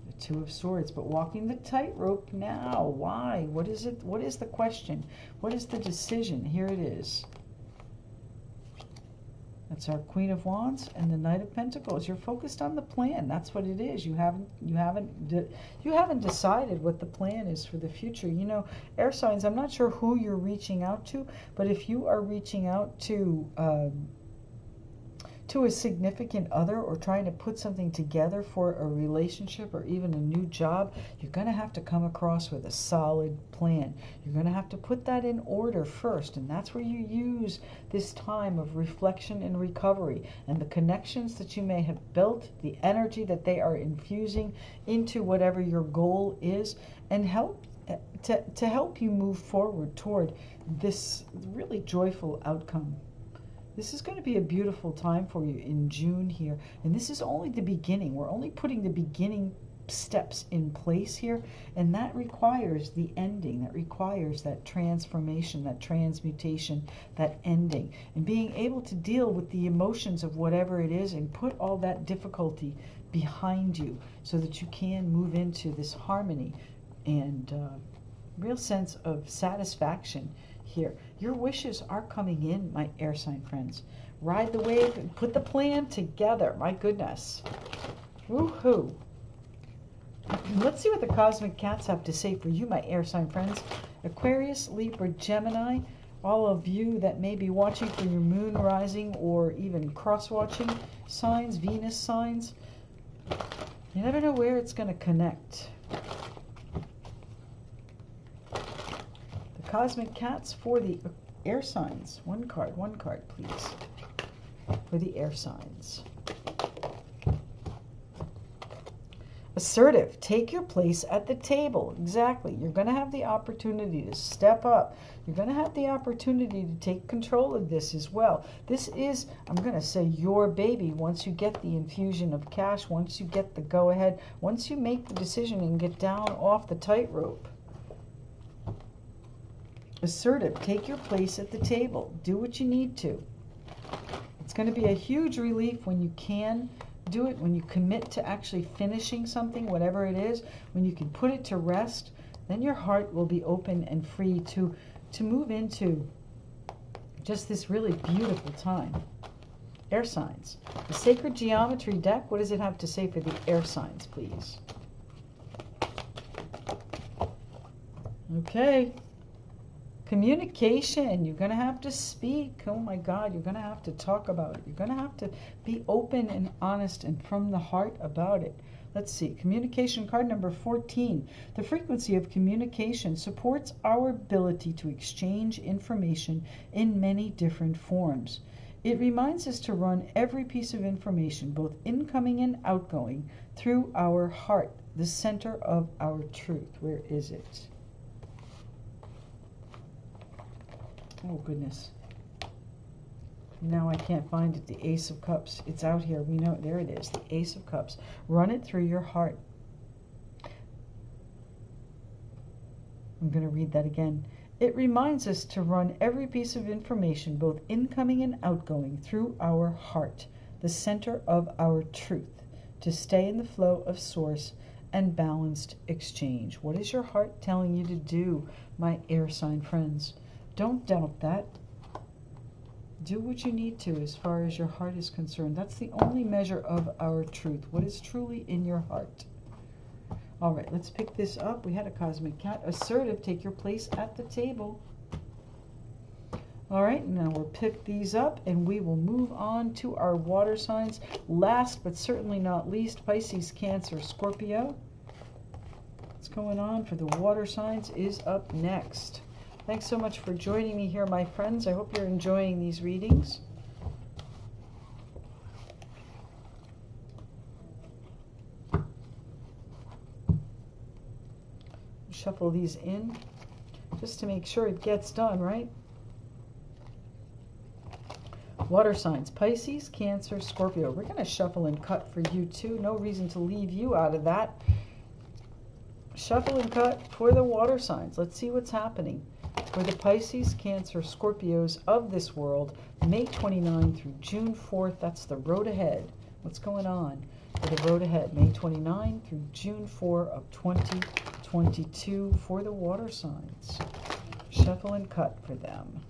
The Two of Swords, but walking the tightrope now. Why? What is it? What is the question? What is the decision? Here it is. That's our Queen of Wands and the Knight of Pentacles. You're focused on the plan. That's what it is. You haven't decided what the plan is for the future. You know, air signs, I'm not sure who you're reaching out to, but if you are reaching out to a significant other or trying to put something together for a relationship or even a new job, you're going to have to come across with a solid plan. You're going to have to put that in order first, and that's where you use this time of reflection and recovery and the connections that you may have built, the energy that they are infusing into whatever your goal is, and help to help you move forward toward this really joyful outcome. This is going to be a beautiful time for you in June here. And this is only the beginning. We're only putting the beginning steps in place here. And that requires the ending. That requires that transformation, that transmutation, that ending. And being able to deal with the emotions of whatever it is and put all that difficulty behind you so that you can move into this harmony and real sense of satisfaction here. Your wishes are coming in, my air sign friends. Ride the wave and put the plan together. My goodness. Woohoo. Let's see what the cosmic cats have to say for you, my air sign friends. Aquarius, Libra, Gemini, all of you that may be watching for your moon rising or even cross-watching signs, Venus signs. You never know where it's going to connect. Cosmic cats for the air signs. One card, please. For the air signs. Assertive. Take your place at the table. Exactly. You're going to have the opportunity to step up. You're going to have the opportunity to take control of this as well. This is, I'm going to say, your baby once you get the infusion of cash, once you get the go-ahead, once you make the decision and get down off the tightrope. Assertive, take your place at the table. Do what you need to. It's going to be a huge relief when you can do it, when you commit to actually finishing something, whatever it is, when you can put it to rest, then your heart will be open and free to move into just this really beautiful time. Air signs. The Sacred Geometry deck, what does it have to say for the air signs, please? Okay. Communication, you're going to have to speak. Oh my God, you're going to have to talk about it. You're going to have to be open and honest and from the heart about it. Let's see, communication card number 14. The frequency of communication supports our ability to exchange information in many different forms. It reminds us to run every piece of information, both incoming and outgoing, through our heart, the center of our truth. Where is it? Oh, goodness. Now I can't find it. The Ace of Cups. It's out here. We know it. There it is. The Ace of Cups. Run it through your heart. I'm going to read that again. It reminds us to run every piece of information, both incoming and outgoing, through our heart, the center of our truth, to stay in the flow of source and balanced exchange. What is your heart telling you to do, my air sign friends? Don't doubt that. Do what you need to as far as your heart is concerned. That's the only measure of our truth. What is truly in your heart? All right, let's pick this up. We had a cosmic cat. Assertive, take your place at the table. All right, now we'll pick these up and we will move on to our water signs. Last but certainly not least, Pisces, Cancer, Scorpio. What's going on for the water signs is up next. Thanks so much for joining me here, my friends. I hope you're enjoying these readings. Shuffle these in just to make sure it gets done, right? Water signs, Pisces, Cancer, Scorpio. We're going to shuffle and cut for you too. No reason to leave you out of that. Shuffle and cut for the water signs. Let's see what's happening for the Pisces, Cancer, Scorpios of this world, May 29 through June 4th. That's the road ahead. What's going on for the road ahead, May 29 through June 4 of 2022 for the water signs. Shuffle and cut for them.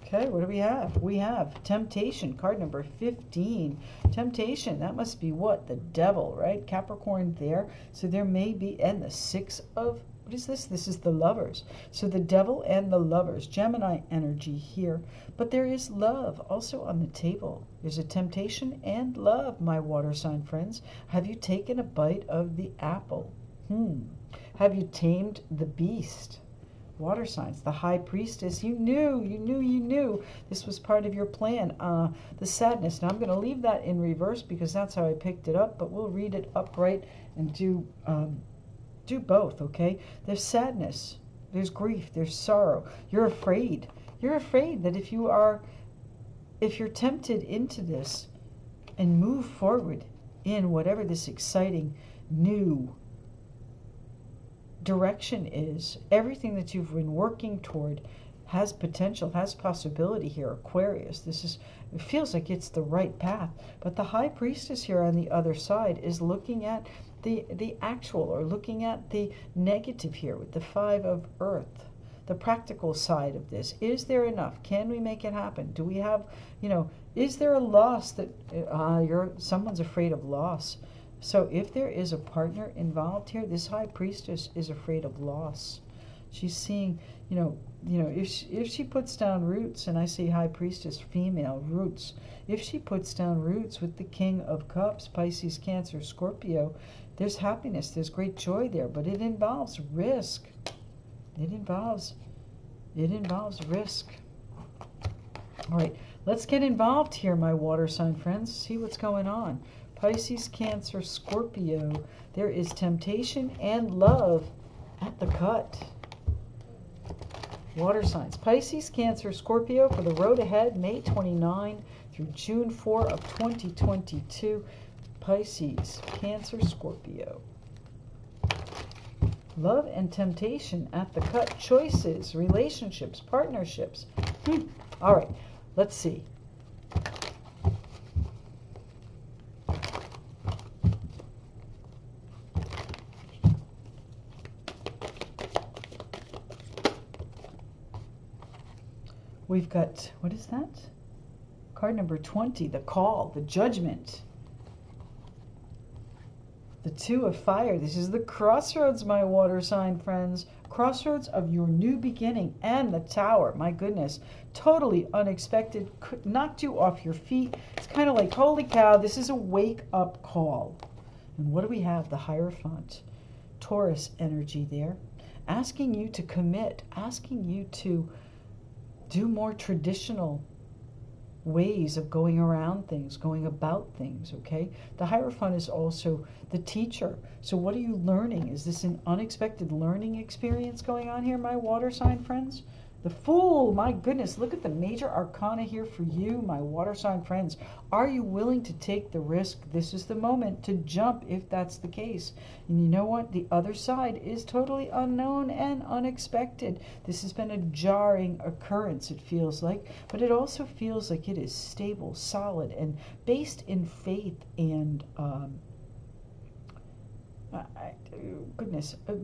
Okay, what do we have? We have Temptation, card number 15. Temptation, that must be what? The devil, right? Capricorn there. So there may be, and the 6 of, what is this? This is the Lovers. So the devil and the Lovers, Gemini energy here. But there is love also on the table. There's a temptation and love, my water sign friends. Have you taken a bite of the apple? Have you tamed the beast? Water signs, the High Priestess, you knew this was part of your plan. The sadness. Now I'm going to leave that in reverse because that's how I picked it up, but we'll read it upright and do both, okay? There's sadness, there's grief, there's sorrow. You're afraid. You're afraid that if you're tempted into this and move forward in whatever this exciting new direction is, everything that you've been working toward has potential, has possibility here. Aquarius, it feels like it's the right path, but the High Priestess here on the other side is looking at the actual, or looking at the negative here with the 5 of Earth, the practical side of this. Is there enough? Can we make it happen? Do we have, is there a loss that someone's afraid of loss? So if there is a partner involved here, this High Priestess is afraid of loss. She's seeing, if she puts down roots, and I see High Priestess female roots, if she puts down roots with the King of Cups, Pisces, Cancer, Scorpio, there's happiness, there's great joy there, but it involves risk. It involves risk. All right, let's get involved here, my water sign friends. See what's going on. Pisces, Cancer, Scorpio. There is temptation and love at the cut. Water signs. Pisces, Cancer, Scorpio for the road ahead, May 29 through June 4 of 2022. Pisces, Cancer, Scorpio. Love and temptation at the cut. Choices, relationships, partnerships. All right, let's see. We've got, what is that? Card number 20, the call, the judgment. The 2 of fire. This is the crossroads, my water sign friends. Crossroads of your new beginning. And the Tower, my goodness. Totally unexpected. Knocked you off your feet. It's kind of like, holy cow, this is a wake-up call. And what do we have? The Hierophant. Taurus energy there. Asking you to commit. Asking you to do more traditional ways of going around things, going about things, okay? The Hierophant is also the teacher. So what are you learning? Is this an unexpected learning experience going on here, my water sign friends? The Fool, my goodness, look at the major arcana here for you, my water sign friends. Are you willing to take the risk? This is the moment to jump if that's the case. And you know what? The other side is totally unknown and unexpected. This has been a jarring occurrence, it feels like, but it also feels like it is stable, solid, and based in faith and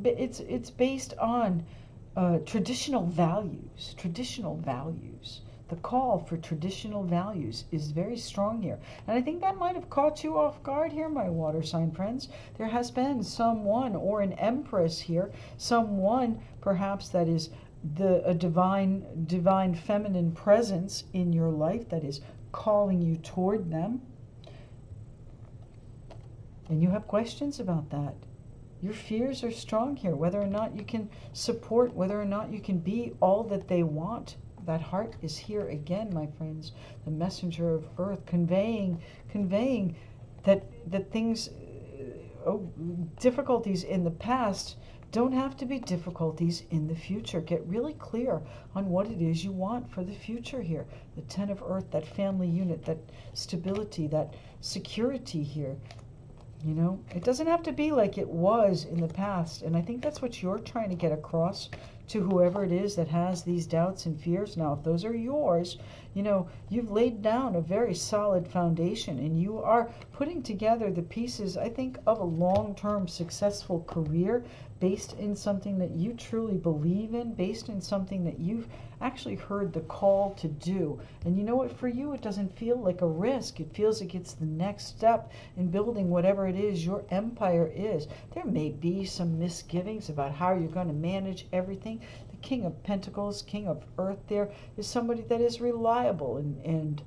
it's based on traditional values. The call for traditional values is very strong here. And I think that might have caught you off guard here, my water sign friends. There has been someone, or an empress here, someone perhaps that is a divine feminine presence in your life that is calling you toward them. And you have questions about that. Your fears are strong here, whether or not you can support, whether or not you can be all that they want. That heart is here again, my friends. The messenger of earth, conveying that things, difficulties in the past don't have to be difficulties in the future. Get really clear on what it is you want for the future here. The 10 of earth, that family unit, that stability, that security here. You know, it doesn't have to be like it was in the past. And I think that's what you're trying to get across to whoever it is that has these doubts and fears. Now, if those are yours, you know, you've laid down a very solid foundation and you are putting together the pieces, I think, of a long-term successful career based in something that you truly believe in, based in something that you've actually heard the call to do. And you know what, for you, it doesn't feel like a risk. It feels like it's the next step in building whatever it is your empire is. There may be some misgivings about how you're going to manage everything. The King of Pentacles, King of Earth there, is somebody that is reliable and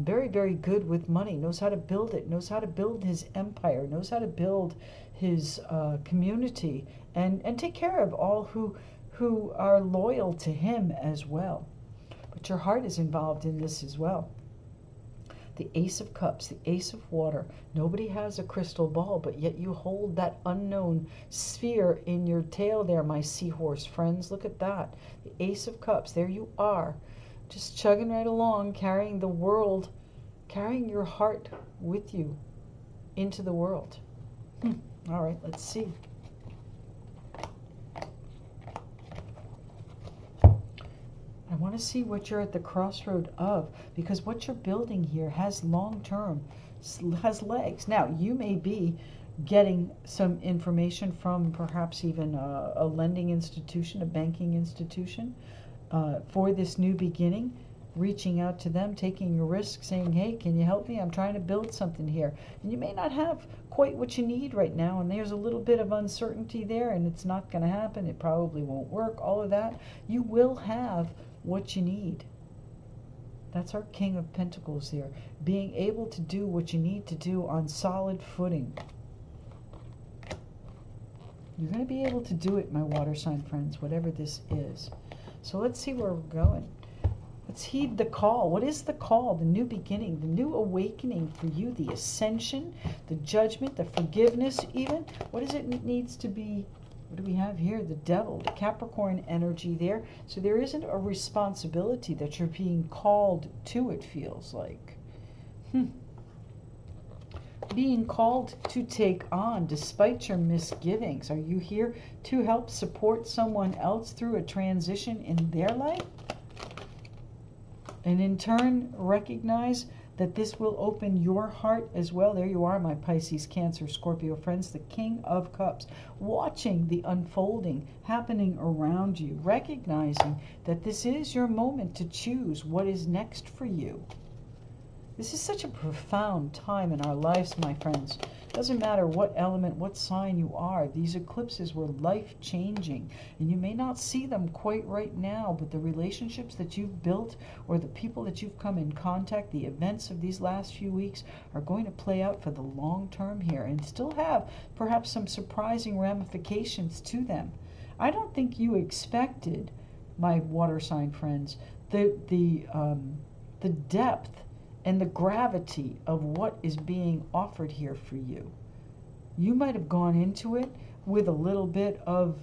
very, very good with money, knows how to build it, knows how to build his empire, knows how to build his community, and take care of all who are loyal to him as well. But your heart is involved in this as well. The Ace of Cups, the Ace of Water. Nobody has a crystal ball, but yet you hold that unknown sphere in your tail there, my seahorse friends. Look at that. The Ace of Cups, there you are. Just chugging right along, carrying the world, carrying your heart with you into the world. All right, let's see. I want to see what you're at the crossroad of, because what you're building here has long-term, has legs. Now, you may be getting some information from perhaps even a lending institution, a banking institution, for this new beginning, reaching out to them, taking a risk, saying, hey, can you help me? I'm trying to build something here. And you may not have quite what you need right now, and there's a little bit of uncertainty there, and it's not going to happen. It probably won't work, all of that. You will have what you need. That's our King of Pentacles there, being able to do what you need to do on solid footing. You're going to be able to do it, my water sign friends, whatever this is. So let's see where we're going. Let's heed the call. What is the call? The new beginning, the new awakening for you, the ascension, the judgment, the forgiveness even. What does it needs to be? What do we have here? The Devil, the Capricorn energy there. So there isn't a responsibility that you're being called to, it feels like. Being called to take on despite your misgivings. Are you here to help support someone else through a transition in their life? And in turn, recognize that this will open your heart as well. There you are, my Pisces, Cancer, Scorpio friends, the King of Cups, watching the unfolding happening around you, recognizing that this is your moment to choose what is next for you. This is such a profound time in our lives, my friends. Doesn't matter what element, what sign you are, these eclipses were life-changing. And you may not see them quite right now, but the relationships that you've built or the people that you've come in contact, the events of these last few weeks are going to play out for the long term here and still have perhaps some surprising ramifications to them. I don't think you expected, my water sign friends, the depth and the gravity of what is being offered here for you. You might have gone into it with a little bit of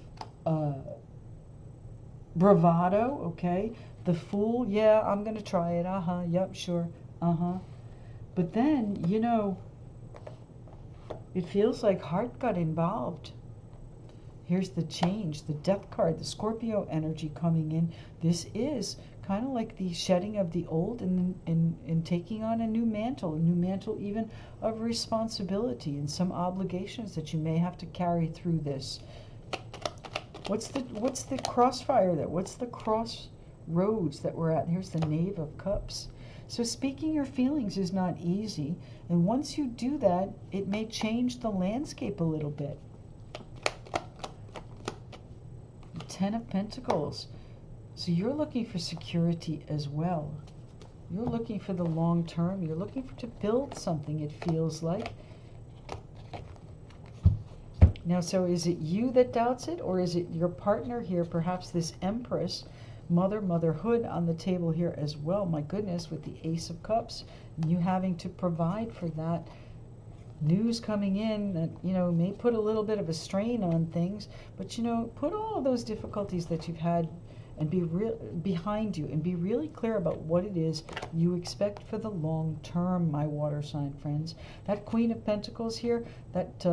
bravado, okay? The Fool, yeah, I'm going to try it, yep, sure, But then, you know, it feels like heart got involved. Here's the change, the Death card, the Scorpio energy coming in. This is kind of like the shedding of the old and taking on a new mantle even of responsibility and some obligations that you may have to carry through this. What's the crossfire there? What's the crossroads that we're at? Here's the Knave of Cups. So speaking your feelings is not easy, and once you do that, it may change the landscape a little bit. Ten of Pentacles. So you're looking for security as well. You're looking for the long term. You're looking to build something, it feels like. Now, so is it you that doubts it, or is it your partner here, perhaps this Empress, motherhood on the table here as well? My goodness, with the Ace of Cups, you having to provide for that. News coming in that, you know, may put a little bit of a strain on things, but, you know, put all of those difficulties that you've had and be real behind you, and be really clear about what it is you expect for the long term, my water sign friends. That Queen of Pentacles here, that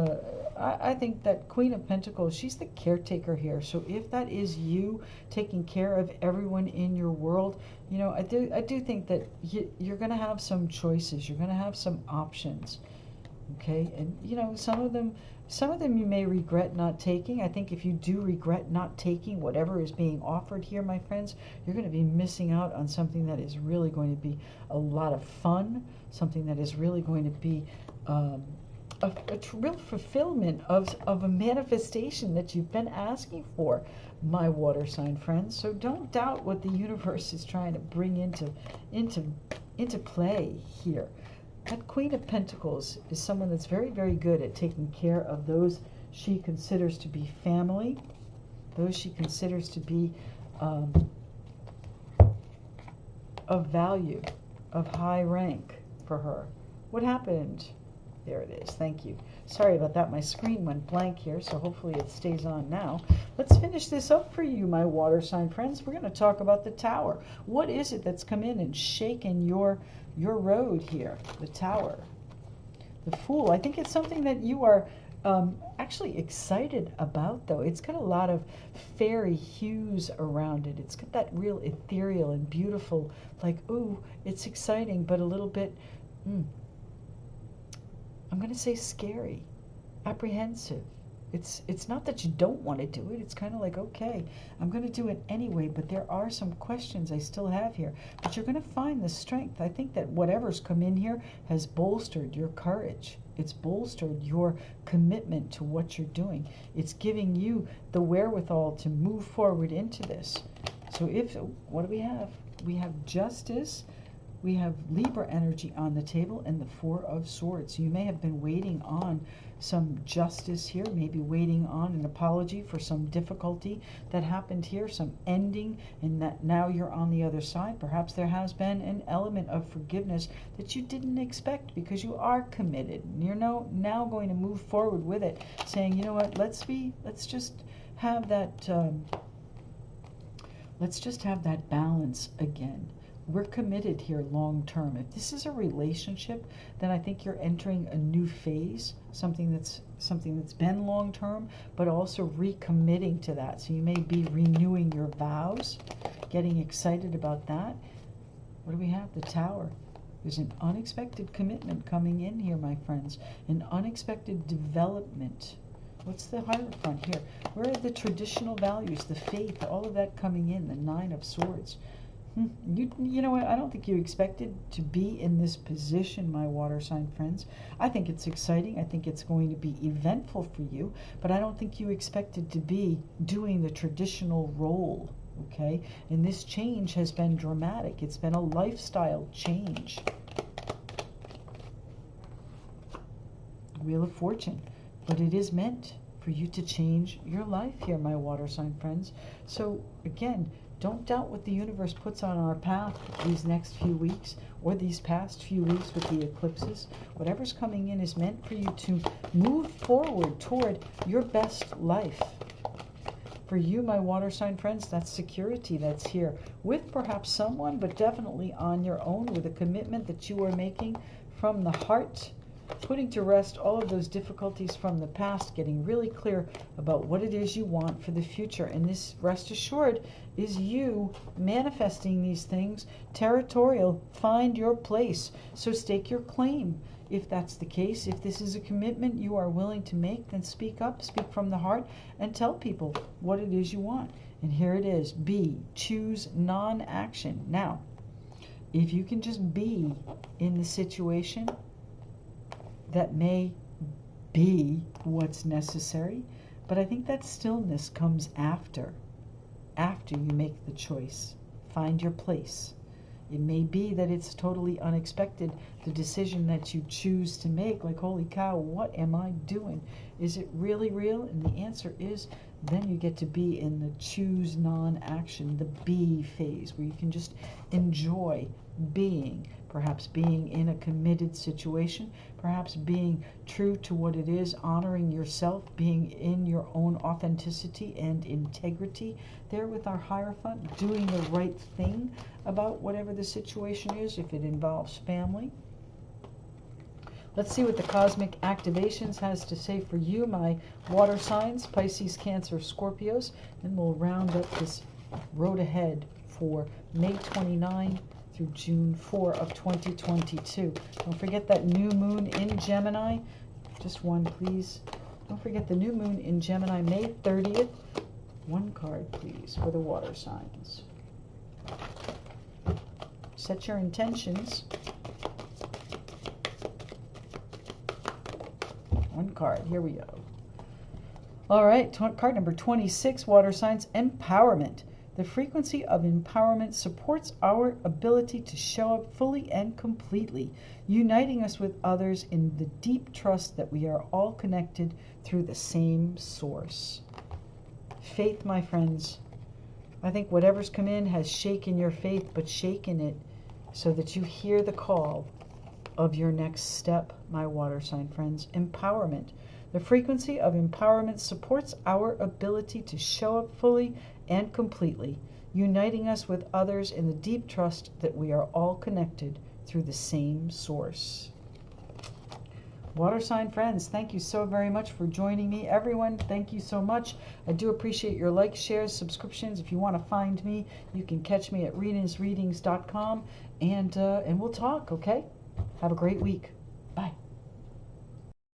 I think that Queen of Pentacles, she's the caretaker here. So if that is you taking care of everyone in your world, you know, I do think that you're going to have some choices. You're going to have some options. Okay, and you know, some of them you may regret not taking. I think if you do regret not taking whatever is being offered here, my friends, you're going to be missing out on something that is really going to be a lot of fun, something that is really going to be a real fulfillment of a manifestation that you've been asking for, my water sign friends. So don't doubt what the universe is trying to bring into play here. That Queen of Pentacles is someone that's very, very good at taking care of those she considers to be family, those she considers to be of value, of high rank for her. What happened? There it is. Thank you. Sorry about that. My screen went blank here, so hopefully it stays on now. Let's finish this up for you, my water sign friends. We're going to talk about the Tower. What is it that's come in and shaken your road here? The Tower. The Fool. I think it's something that you are actually excited about, though. It's got a lot of fairy hues around it. It's got that real ethereal and beautiful, like, ooh, it's exciting, but a little bit... I'm going to say scary, apprehensive. It's not that you don't want to do it. It's kind of like, okay, I'm going to do it anyway, but there are some questions I still have here. But you're going to find the strength. I think that whatever's come in here has bolstered your courage. It's bolstered your commitment to what you're doing. It's giving you the wherewithal to move forward into this. So what do we have? We have Justice. We have Libra energy on the table and the Four of Swords. You may have been waiting on some justice here, maybe waiting on an apology for some difficulty that happened here, some ending, and that now you're on the other side. Perhaps there has been an element of forgiveness that you didn't expect because you are committed. You're now going to move forward with it, saying, you know what, let's just have that balance again. We're committed here long term. If this is a relationship, then I think you're entering a new phase, something that's been long term, but also recommitting to that. So you may be renewing your vows, getting excited about that. What do we have? The Tower. There's an unexpected commitment coming in here, my friends. An unexpected development. What's the Hierophant here? Where are the traditional values, the faith, all of that coming in? The Nine of Swords. You know what? I don't think you expected to be in this position, my water sign friends. I think it's exciting. I think it's going to be eventful for you, but I don't think you expected to be doing the traditional role, okay? And this change has been dramatic. It's been a lifestyle change. Wheel of Fortune. But it is meant for you to change your life here, my water sign friends. So again, don't doubt what the universe puts on our path these next few weeks or these past few weeks with the eclipses. Whatever's coming in is meant for you to move forward toward your best life. For you, my water sign friends, that's security that's here with perhaps someone, but definitely on your own, with a commitment that you are making from the heart, putting to rest all of those difficulties from the past, getting really clear about what it is you want for the future. And this, rest assured, is you manifesting these things. Territorial, find your place. So stake your claim. If that's the case, if this is a commitment you are willing to make, then speak up, speak from the heart, and tell people what it is you want. And here it is. B, choose non-action. Now, if you can just be in the situation, that may be what's necessary, but I think that stillness comes after you make the choice. Find your place. It may be that it's totally unexpected, the decision that you choose to make, like, holy cow, what am I doing? Is it really real? And the answer is, then you get to be in the choose non-action, the be phase, where you can just enjoy being, perhaps being in a committed situation, perhaps being true to what it is, honoring yourself, being in your own authenticity and integrity there with our Hierophant, doing the right thing about whatever the situation is, if it involves family. Let's see what the Cosmic Activations has to say for you, my water signs, Pisces, Cancer, Scorpios, and we'll round up this road ahead for May 29 through June 4 of 2022. Don't forget that new moon in Gemini. Just one, please. Don't forget the new moon in Gemini, May 30th. One card, please, for the water signs. Set your intentions. One card. Here we go. All right, card number 26, water signs, empowerment. The frequency of empowerment supports our ability to show up fully and completely, uniting us with others in the deep trust that we are all connected through the same source. Faith, my friends. I think whatever's come in has shaken your faith, but shaken it so that you hear the call of your next step, my water sign friends. Empowerment. The frequency of empowerment supports our ability to show up fully and completely, uniting us with others in the deep trust that we are all connected through the same source. Water sign friends, thank you so very much for joining me. Everyone, thank you so much. I do appreciate your likes, shares, subscriptions. If you want to find me, you can catch me at rinasreadings.com, and we'll talk, okay? Have a great week. Bye.